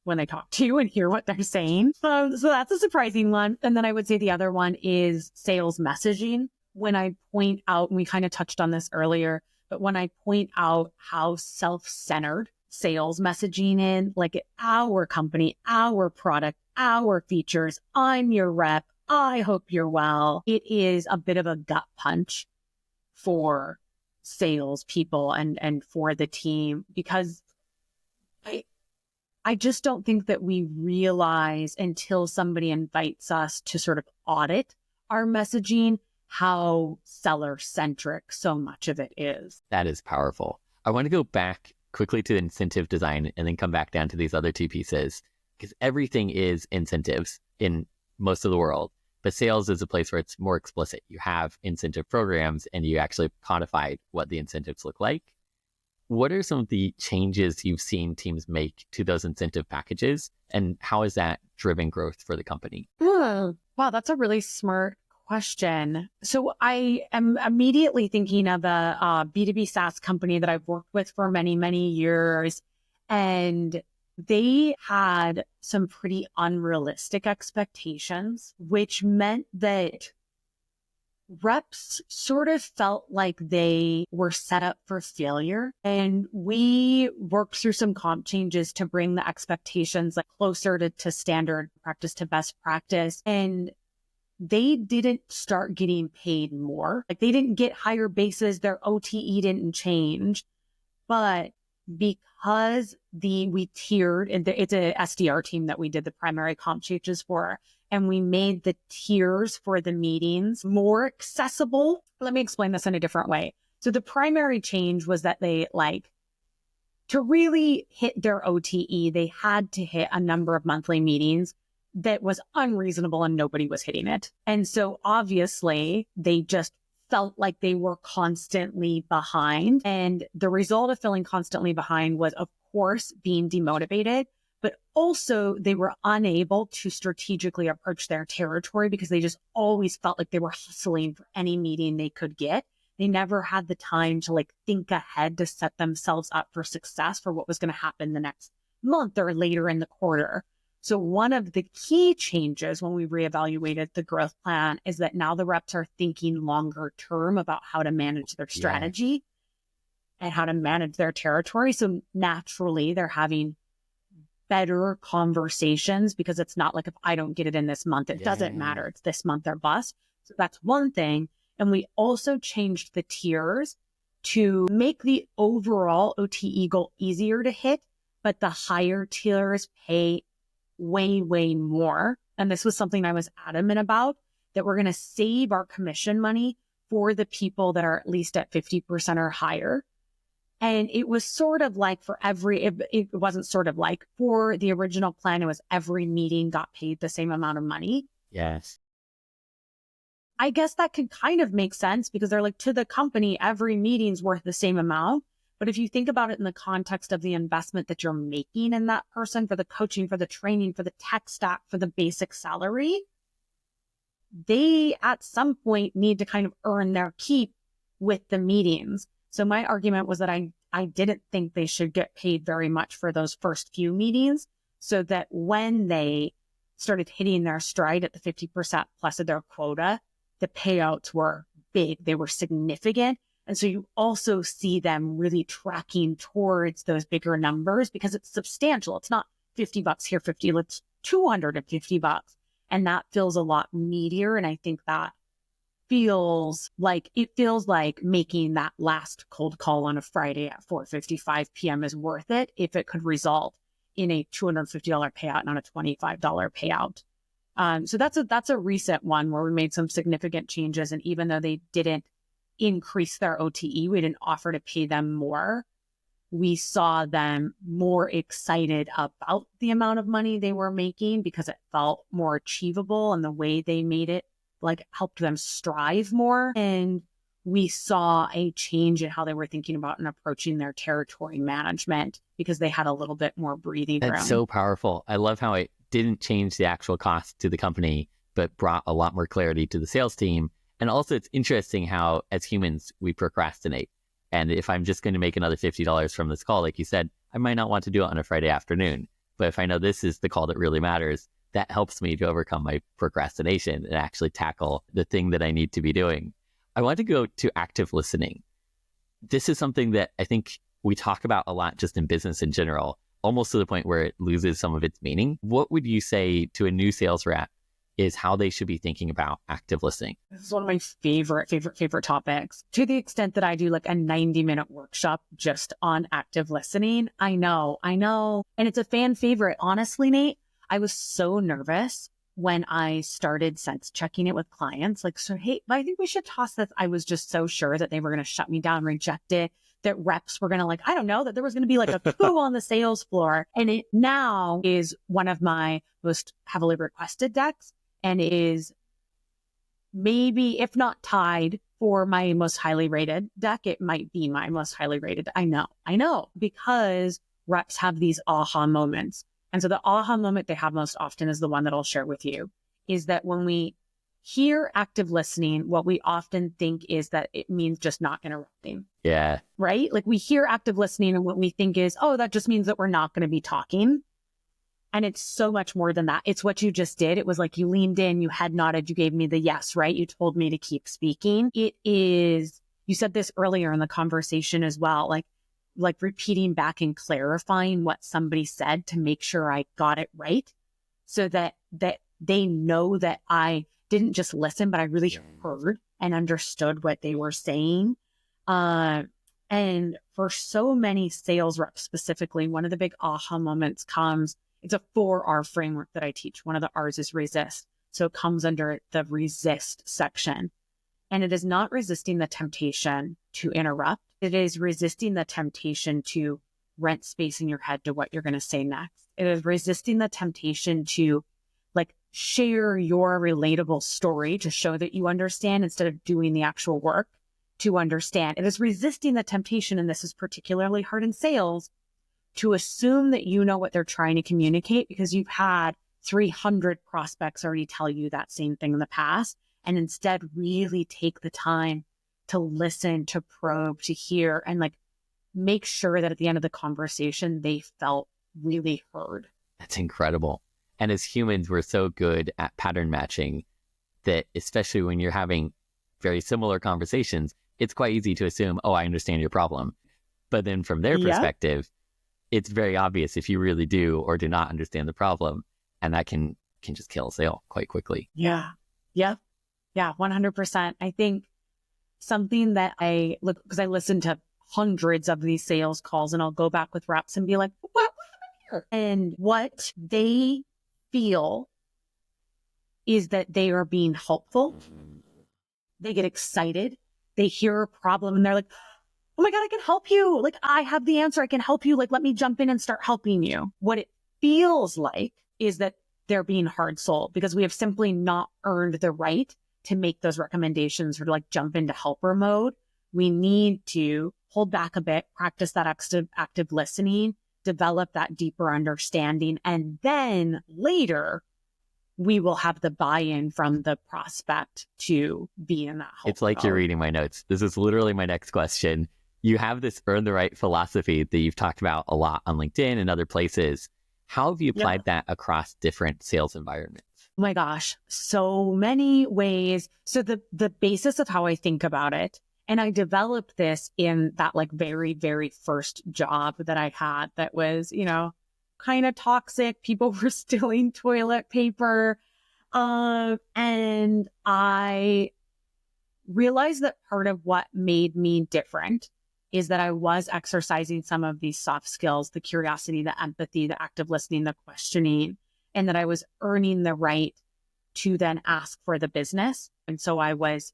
when they talk to you and hear what they're saying. So that's a surprising one. And then I would say the other one is sales messaging. When I point out, and we kind of touched on this earlier, but when I point out how self-centered sales messaging in, like our company, our product, our features, I'm your rep, I hope you're well, it is a bit of a gut punch for sales people and for the team, because I just don't think that we realize until somebody invites us to sort of audit our messaging how seller-centric so much of it is. That is powerful. I want to go back quickly to incentive design and then come back down to these other two pieces, because everything is incentives in most of the world, but sales is a place where it's more explicit. You have incentive programs and you actually codify what the incentives look like. What are some of the changes you've seen teams make to those incentive packages, and how has that driven growth for the company? Wow, that's a really smart question. So I am immediately thinking of a B2B SaaS company that I've worked with for many, many years. And they had some pretty unrealistic expectations, which meant that reps sort of felt like they were set up for failure. And we worked through some comp changes to bring the expectations like closer to standard practice, to best practice. And they didn't start getting paid more. Like they didn't get higher bases. Their OTE didn't change. But because we tiered, and it's a SDR team that we did the primary comp changes for, and we made the tiers for the meetings more accessible. Let me explain this in a different way. So the primary change was that they to really hit their OTE, they had to hit a number of monthly meetings that was unreasonable and nobody was hitting it. And so obviously they just felt like they were constantly behind. And the result of feeling constantly behind was, of course, being demotivated, but also they were unable to strategically approach their territory because they just always felt like they were hustling for any meeting they could get. They never had the time to think ahead to set themselves up for success for what was going to happen the next month or later in the quarter. So one of the key changes when we reevaluated the growth plan is that now the reps are thinking longer term about how to manage their strategy and how to manage their territory. So naturally, they're having better conversations because it's not like, if I don't get it in this month, it doesn't matter. It's this month or bust. So that's one thing. And we also changed the tiers to make the overall OTE goal easier to hit, but the higher tiers pay way, way more. And this was something I was adamant about, that we're going to save our commission money for the people that are at least at 50% or higher. And it was sort of like it wasn't sort of like for the original plan, it was every meeting got paid the same amount of money. Yes. I guess that could kind of make sense because they're like, to the company, every meeting's worth the same amount. But if you think about it in the context of the investment that you're making in that person, for the coaching, for the training, for the tech stack, for the basic salary, they at some point need to kind of earn their keep with the meetings. So my argument was that I didn't think they should get paid very much for those first few meetings, so that when they started hitting their stride at the 50% plus of their quota, the payouts were big. They were significant. And so you also see them really tracking towards those bigger numbers because it's substantial. It's not $50 here, 50, it's $250. And that feels a lot meatier. And I think that feels like making that last cold call on a Friday at 4:55 p.m. is worth it if it could result in a $250 payout, not a $25 payout. So that's a recent one where we made some significant changes. And even though they didn't increase their OTE, we didn't offer to pay them more, we saw them more excited about the amount of money they were making because it felt more achievable, and the way they made it helped them strive more. And we saw a change in how they were thinking about and approaching their territory management because they had a little bit more breathing room. That's so powerful. I love how it didn't change the actual cost to the company, but brought a lot more clarity to the sales team. And also, it's interesting how, as humans, we procrastinate. And if I'm just going to make another $50 from this call, like you said, I might not want to do it on a Friday afternoon. But if I know this is the call that really matters, that helps me to overcome my procrastination and actually tackle the thing that I need to be doing. I want to go to active listening. This is something that I think we talk about a lot just in business in general, almost to the point where it loses some of its meaning. What would you say to a new sales rep is how they should be thinking about active listening? This is one of my favorite topics, to the extent that I do a 90-minute workshop just on active listening. I know. And it's a fan favorite. Honestly, Nate, I was so nervous when I started sense checking it with clients. Hey, I think we should toss this. I was just so sure that they were going to shut me down, reject it, that reps were going to I don't know, that there was going to be a coup on the sales floor. And it now is one of my most heavily requested decks, and is maybe, if not tied for my most highly rated deck, it might be my most highly rated. I know, because reps have these aha moments. And so the aha moment they have most often is the one that I'll share with you, is that when we hear active listening, what we often think is that it means just not interrupting. Yeah. Right? We hear active listening and what we think is, oh, that just means that we're not going to be talking. And it's so much more than that. It's what you just did. It was like you leaned in, you head nodded, you gave me the yes, right? You told me to keep speaking. It is, you said this earlier in the conversation as well, like repeating back and clarifying what somebody said to make sure I got it right, so that they know that I didn't just listen, but I really heard and understood what they were saying. And for so many sales reps specifically, one of the big aha moments comes, it's a 4R framework that I teach. One of the R's is resist. So it comes under the resist section. And it is not resisting the temptation to interrupt. It is resisting the temptation to rent space in your head to what you're going to say next. It is resisting the temptation to like share your relatable story to show that you understand instead of doing the actual work to understand. It is resisting the temptation, and this is particularly hard in sales, to assume that you know what they're trying to communicate because you've had 300 prospects already tell you that same thing in the past, and instead really take the time to listen, to probe, to hear, and like make sure that at the end of the conversation, they felt really heard. That's incredible. And as humans, we're so good at pattern matching that, especially when you're having very similar conversations, it's quite easy to assume, oh, I understand your problem. But then from their perspective, it's very obvious if you really do or do not understand the problem. And that can just kill a sale quite quickly. Yeah. 100%. I think something that I look, because I listen to hundreds of these sales calls, and I'll go back with reps and be like, what happened here? And what they feel is that they are being helpful. They get excited. They hear a problem and they're like, oh my God, I can help you. Like, I have the answer. I can help you. Like, let me jump in and start helping you. What it feels like is that they're being hard sold because we have simply not earned the right to make those recommendations or to like jump into helper mode. We need to hold back a bit, practice that active listening, develop that deeper understanding. And then later we will have the buy-in from the prospect to be in that helper It's like mode. You're reading my notes. This is literally my next question. You have this earn the right philosophy that you've talked about a lot on LinkedIn and other places. How have you applied that across different sales environments? Oh my gosh, so many ways. So the basis of how I think about it, and I developed this in that like very, very first job that I had that was, you know, kind of toxic. People were stealing toilet paper. And I realized that part of what made me different is that I was exercising some of these soft skills, the curiosity, the empathy, the active listening, the questioning, and that I was earning the right to then ask for the business. And so I was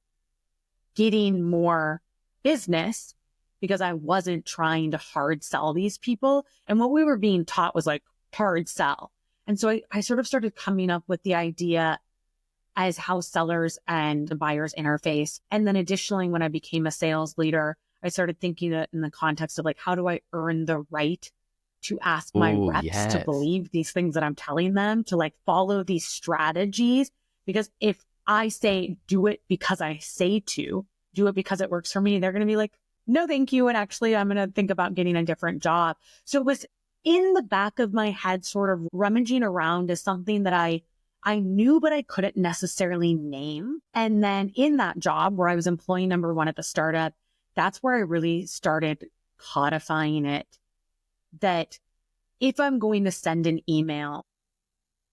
getting more business because I wasn't trying to hard sell these people. And what we were being taught was like hard sell. And so I sort of started coming up with the idea as how sellers and buyers interface. And then additionally, when I became a sales leader, I started thinking that in the context of like, how do I earn the right to ask my reps to believe these things that I'm telling them, to like follow these strategies? Because if I say, do it because I say to, do it because it works for me, they're going to be like, no, thank you. And actually, I'm going to think about getting a different job. So it was in the back of my head, sort of rummaging around as something that I knew, but I couldn't necessarily name. And then in that job where I was employee number one at the startup, that's where I really started codifying it, that if I'm going to send an email,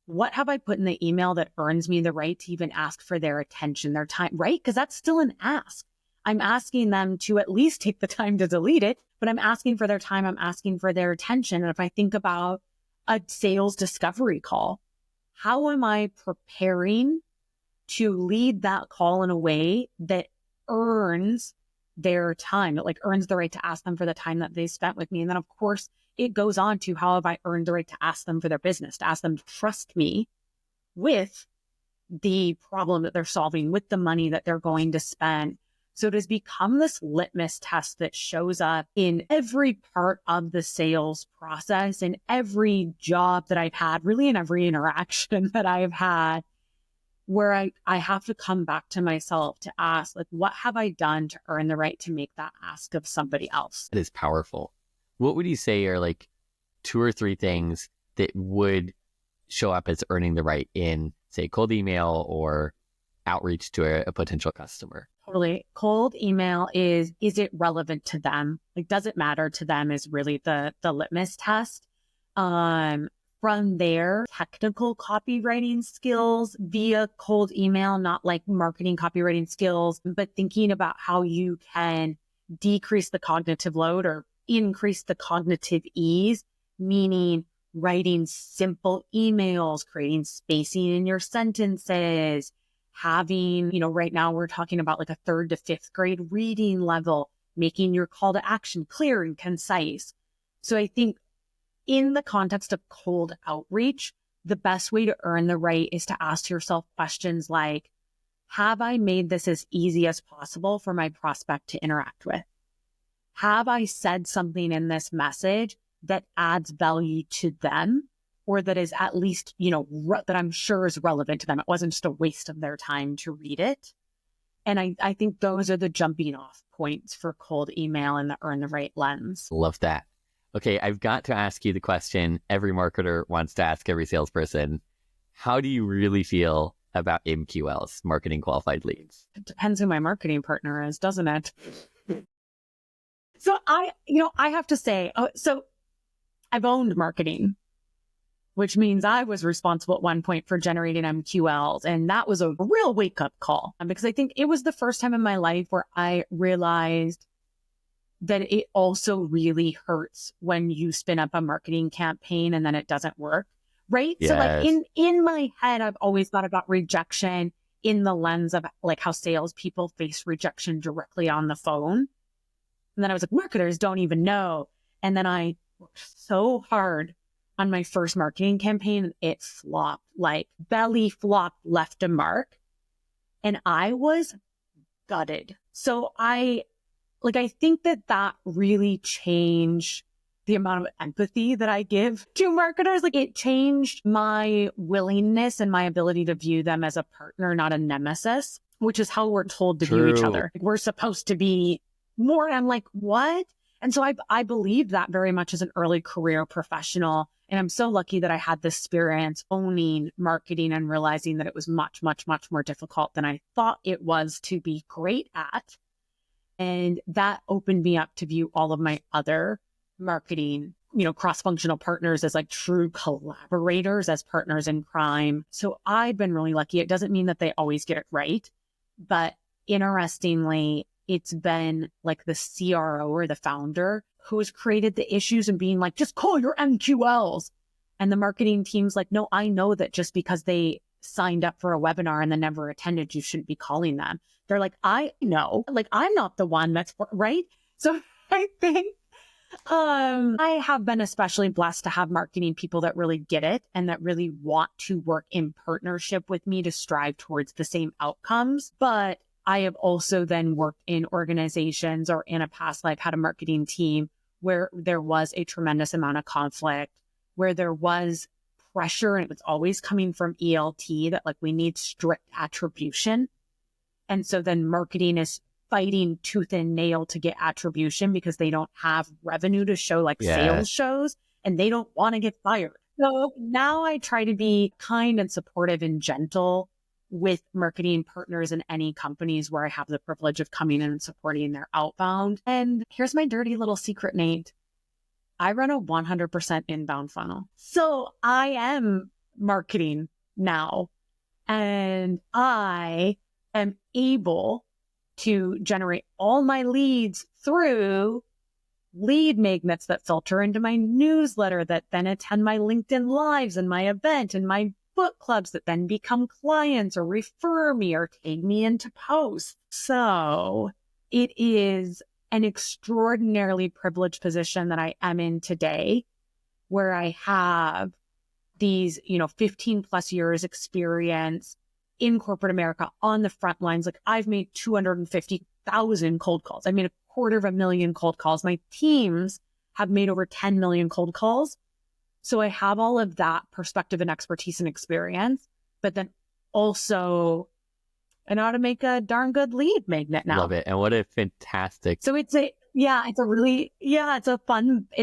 what have I put in the email that earns me the right to even ask for their attention, their time, right? Because that's still an ask. I'm asking them to at least take the time to delete it, but I'm asking for their time. I'm asking for their attention. And if I think about a sales discovery call, how am I preparing to lead that call in a way that earns their time, that like earns the right to ask them for the time that they spent with me? And then of course it goes on to how have I earned the right to ask them for their business, to ask them to trust me with the problem that they're solving, with the money that they're going to spend. So it has become this litmus test that shows up in every part of the sales process, in every job that I've had, really in every interaction that I've had, where I have to come back to myself to ask, like, what have I done to earn the right to make that ask of somebody else? It is powerful. What would you say are like 2 or 3 things that would show up as earning the right in, say, cold email or outreach to a potential customer? Totally. Cold email is it relevant to them? Like, does it matter to them is really the litmus test. From their technical copywriting skills via cold email, not like marketing copywriting skills, but thinking about how you can decrease the cognitive load or increase the cognitive ease, meaning writing simple emails, creating spacing in your sentences, having, right now we're talking about like a 3rd to 5th grade reading level, making your call to action clear and concise. So I think in the context of cold outreach, the best way to earn the right is to ask yourself questions like, have I made this as easy as possible for my prospect to interact with? Have I said something in this message that adds value to them, or that is at least, that I'm sure is relevant to them? It wasn't just a waste of their time to read it. And I think those are the jumping off points for cold email and the earn the right lens. Love that. Okay, I've got to ask you the question every marketer wants to ask every salesperson. How do you really feel about MQLs, marketing qualified leads? It depends who my marketing partner is, doesn't it? So I have to say, so I've owned marketing, which means I was responsible at one point for generating MQLs. And that was a real wake up call, because I think it was the first time in my life where I realized that it also really hurts when you spin up a marketing campaign and then it doesn't work. Right. Yes. So like in my head, I've always thought about rejection in the lens of like how salespeople face rejection directly on the phone. And then I was like, marketers don't even know. And then I worked so hard on my first marketing campaign. It flopped, like belly flop left a mark. And I was gutted. So I think that really changed the amount of empathy that I give to marketers. Like, it changed my willingness and my ability to view them as a partner, not a nemesis, which is how we're told to view each other. Like, we're supposed to be more. And I'm like, what? And so I believed that very much as an early career professional. And I'm so lucky that I had this experience owning marketing and realizing that it was much, much, much more difficult than I thought it was to be great at. And that opened me up to view all of my other marketing, cross-functional partners as like true collaborators, as partners in crime. So I've been really lucky. It doesn't mean that they always get it right, but interestingly, it's been like the CRO or the founder who has created the issues and being like, just call your MQLs. And the marketing team's like, no, I know that just because they signed up for a webinar and then never attended, you shouldn't be calling them. They're like, I know, like, I'm not the one that's right. So I think I have been especially blessed to have marketing people that really get it and that really want to work in partnership with me to strive towards the same outcomes. But I have also then worked in organizations, or in a past life had a marketing team where there was a tremendous amount of conflict, where there was pressure, and it was always coming from ELT that like we need strict attribution. And so then marketing is fighting tooth and nail to get attribution because they don't have revenue to show like sales shows, and they don't want to get fired. So now I try to be kind and supportive and gentle with marketing partners in any companies where I have the privilege of coming in and supporting their outbound. And here's my dirty little secret, Nate. I run a 100% inbound funnel. So I am marketing now, and I am able to generate all my leads through lead magnets that filter into my newsletter, that then attend my LinkedIn lives and my event and my book clubs, that then become clients or refer me or tag me into posts. So it is an extraordinarily privileged position that I am in today, where I have these, 15 plus years experience in corporate America on the front lines. Like, I've made 250,000 cold calls. I made 250,000 cold calls. My teams have made over 10 million cold calls. So I have all of that perspective and expertise and experience, but then also I know how to make a darn good lead magnet now. Love it. And what a fantastic. So it's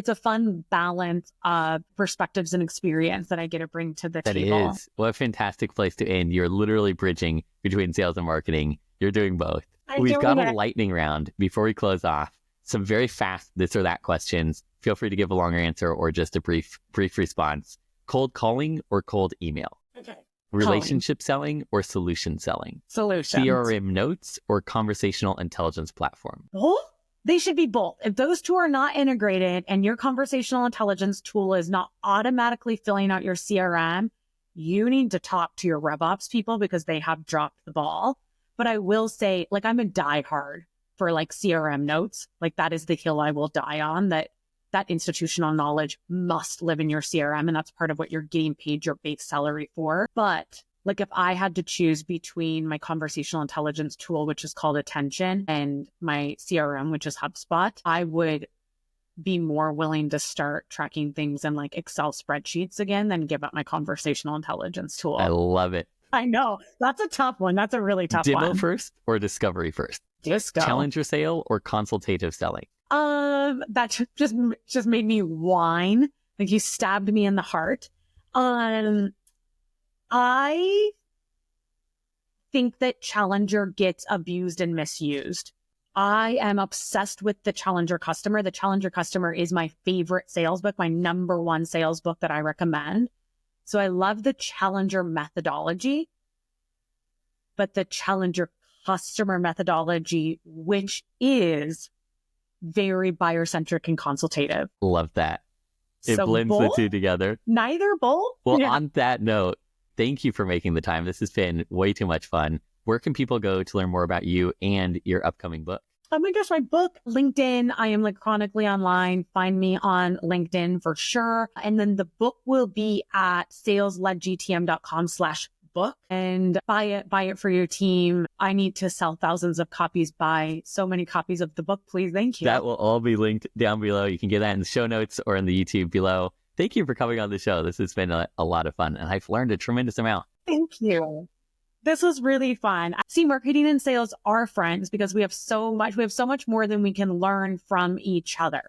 a fun balance of perspectives and experience that I get to bring to the That table. is. What a fantastic place to end. You're literally bridging between sales and marketing. You're doing both. We've got a lightning round before we close off. Some very fast this or that questions. Feel free to give a longer answer or just a brief response. Cold calling or cold email? Okay. Relationship selling or solution selling? Solutions. CRM notes or conversational intelligence platform? Both? They should be both. If those two are not integrated and your conversational intelligence tool is not automatically filling out your CRM, you need to talk to your RevOps people because they have dropped the ball. But I will say, like, I'm a diehard for like CRM notes. Like, that is the hill I will die on, that institutional knowledge must live in your CRM. And that's part of what you're getting paid your base salary for. But like, if I had to choose between my conversational intelligence tool, which is called Attention, and my CRM, which is HubSpot, I would be more willing to start tracking things in like Excel spreadsheets again than give up my conversational intelligence tool. I love it. I know. That's a tough one. That's a really tough one. Demo first or discovery first? Challenger sale or consultative selling? That just made me whine. Like, you stabbed me in the heart. I think that Challenger gets abused and misused. I am obsessed with the Challenger customer. The Challenger customer is my favorite sales book, my number one sales book that I recommend. So I love the Challenger methodology, but the Challenger customer methodology, which is very buyer-centric and consultative. Love that. It blends the two together. Neither both? Well, on that note, thank you for making the time. This has been way too much fun. Where can people go to learn more about you and your upcoming book? Oh my gosh, my book, LinkedIn. I am like chronically online. Find me on LinkedIn for sure. And then the book will be at salesledgtm.com/book, and buy it for your team. I need to sell thousands of copies. Buy so many copies of the book, please. Thank you. That will all be linked down below. You can get that in the show notes or in the YouTube below. Thank you for coming on the show. This has been a lot of fun, and I've learned a tremendous amount. Thank you. This was really fun. See, marketing and sales are friends because we have so much more than we can learn from each other.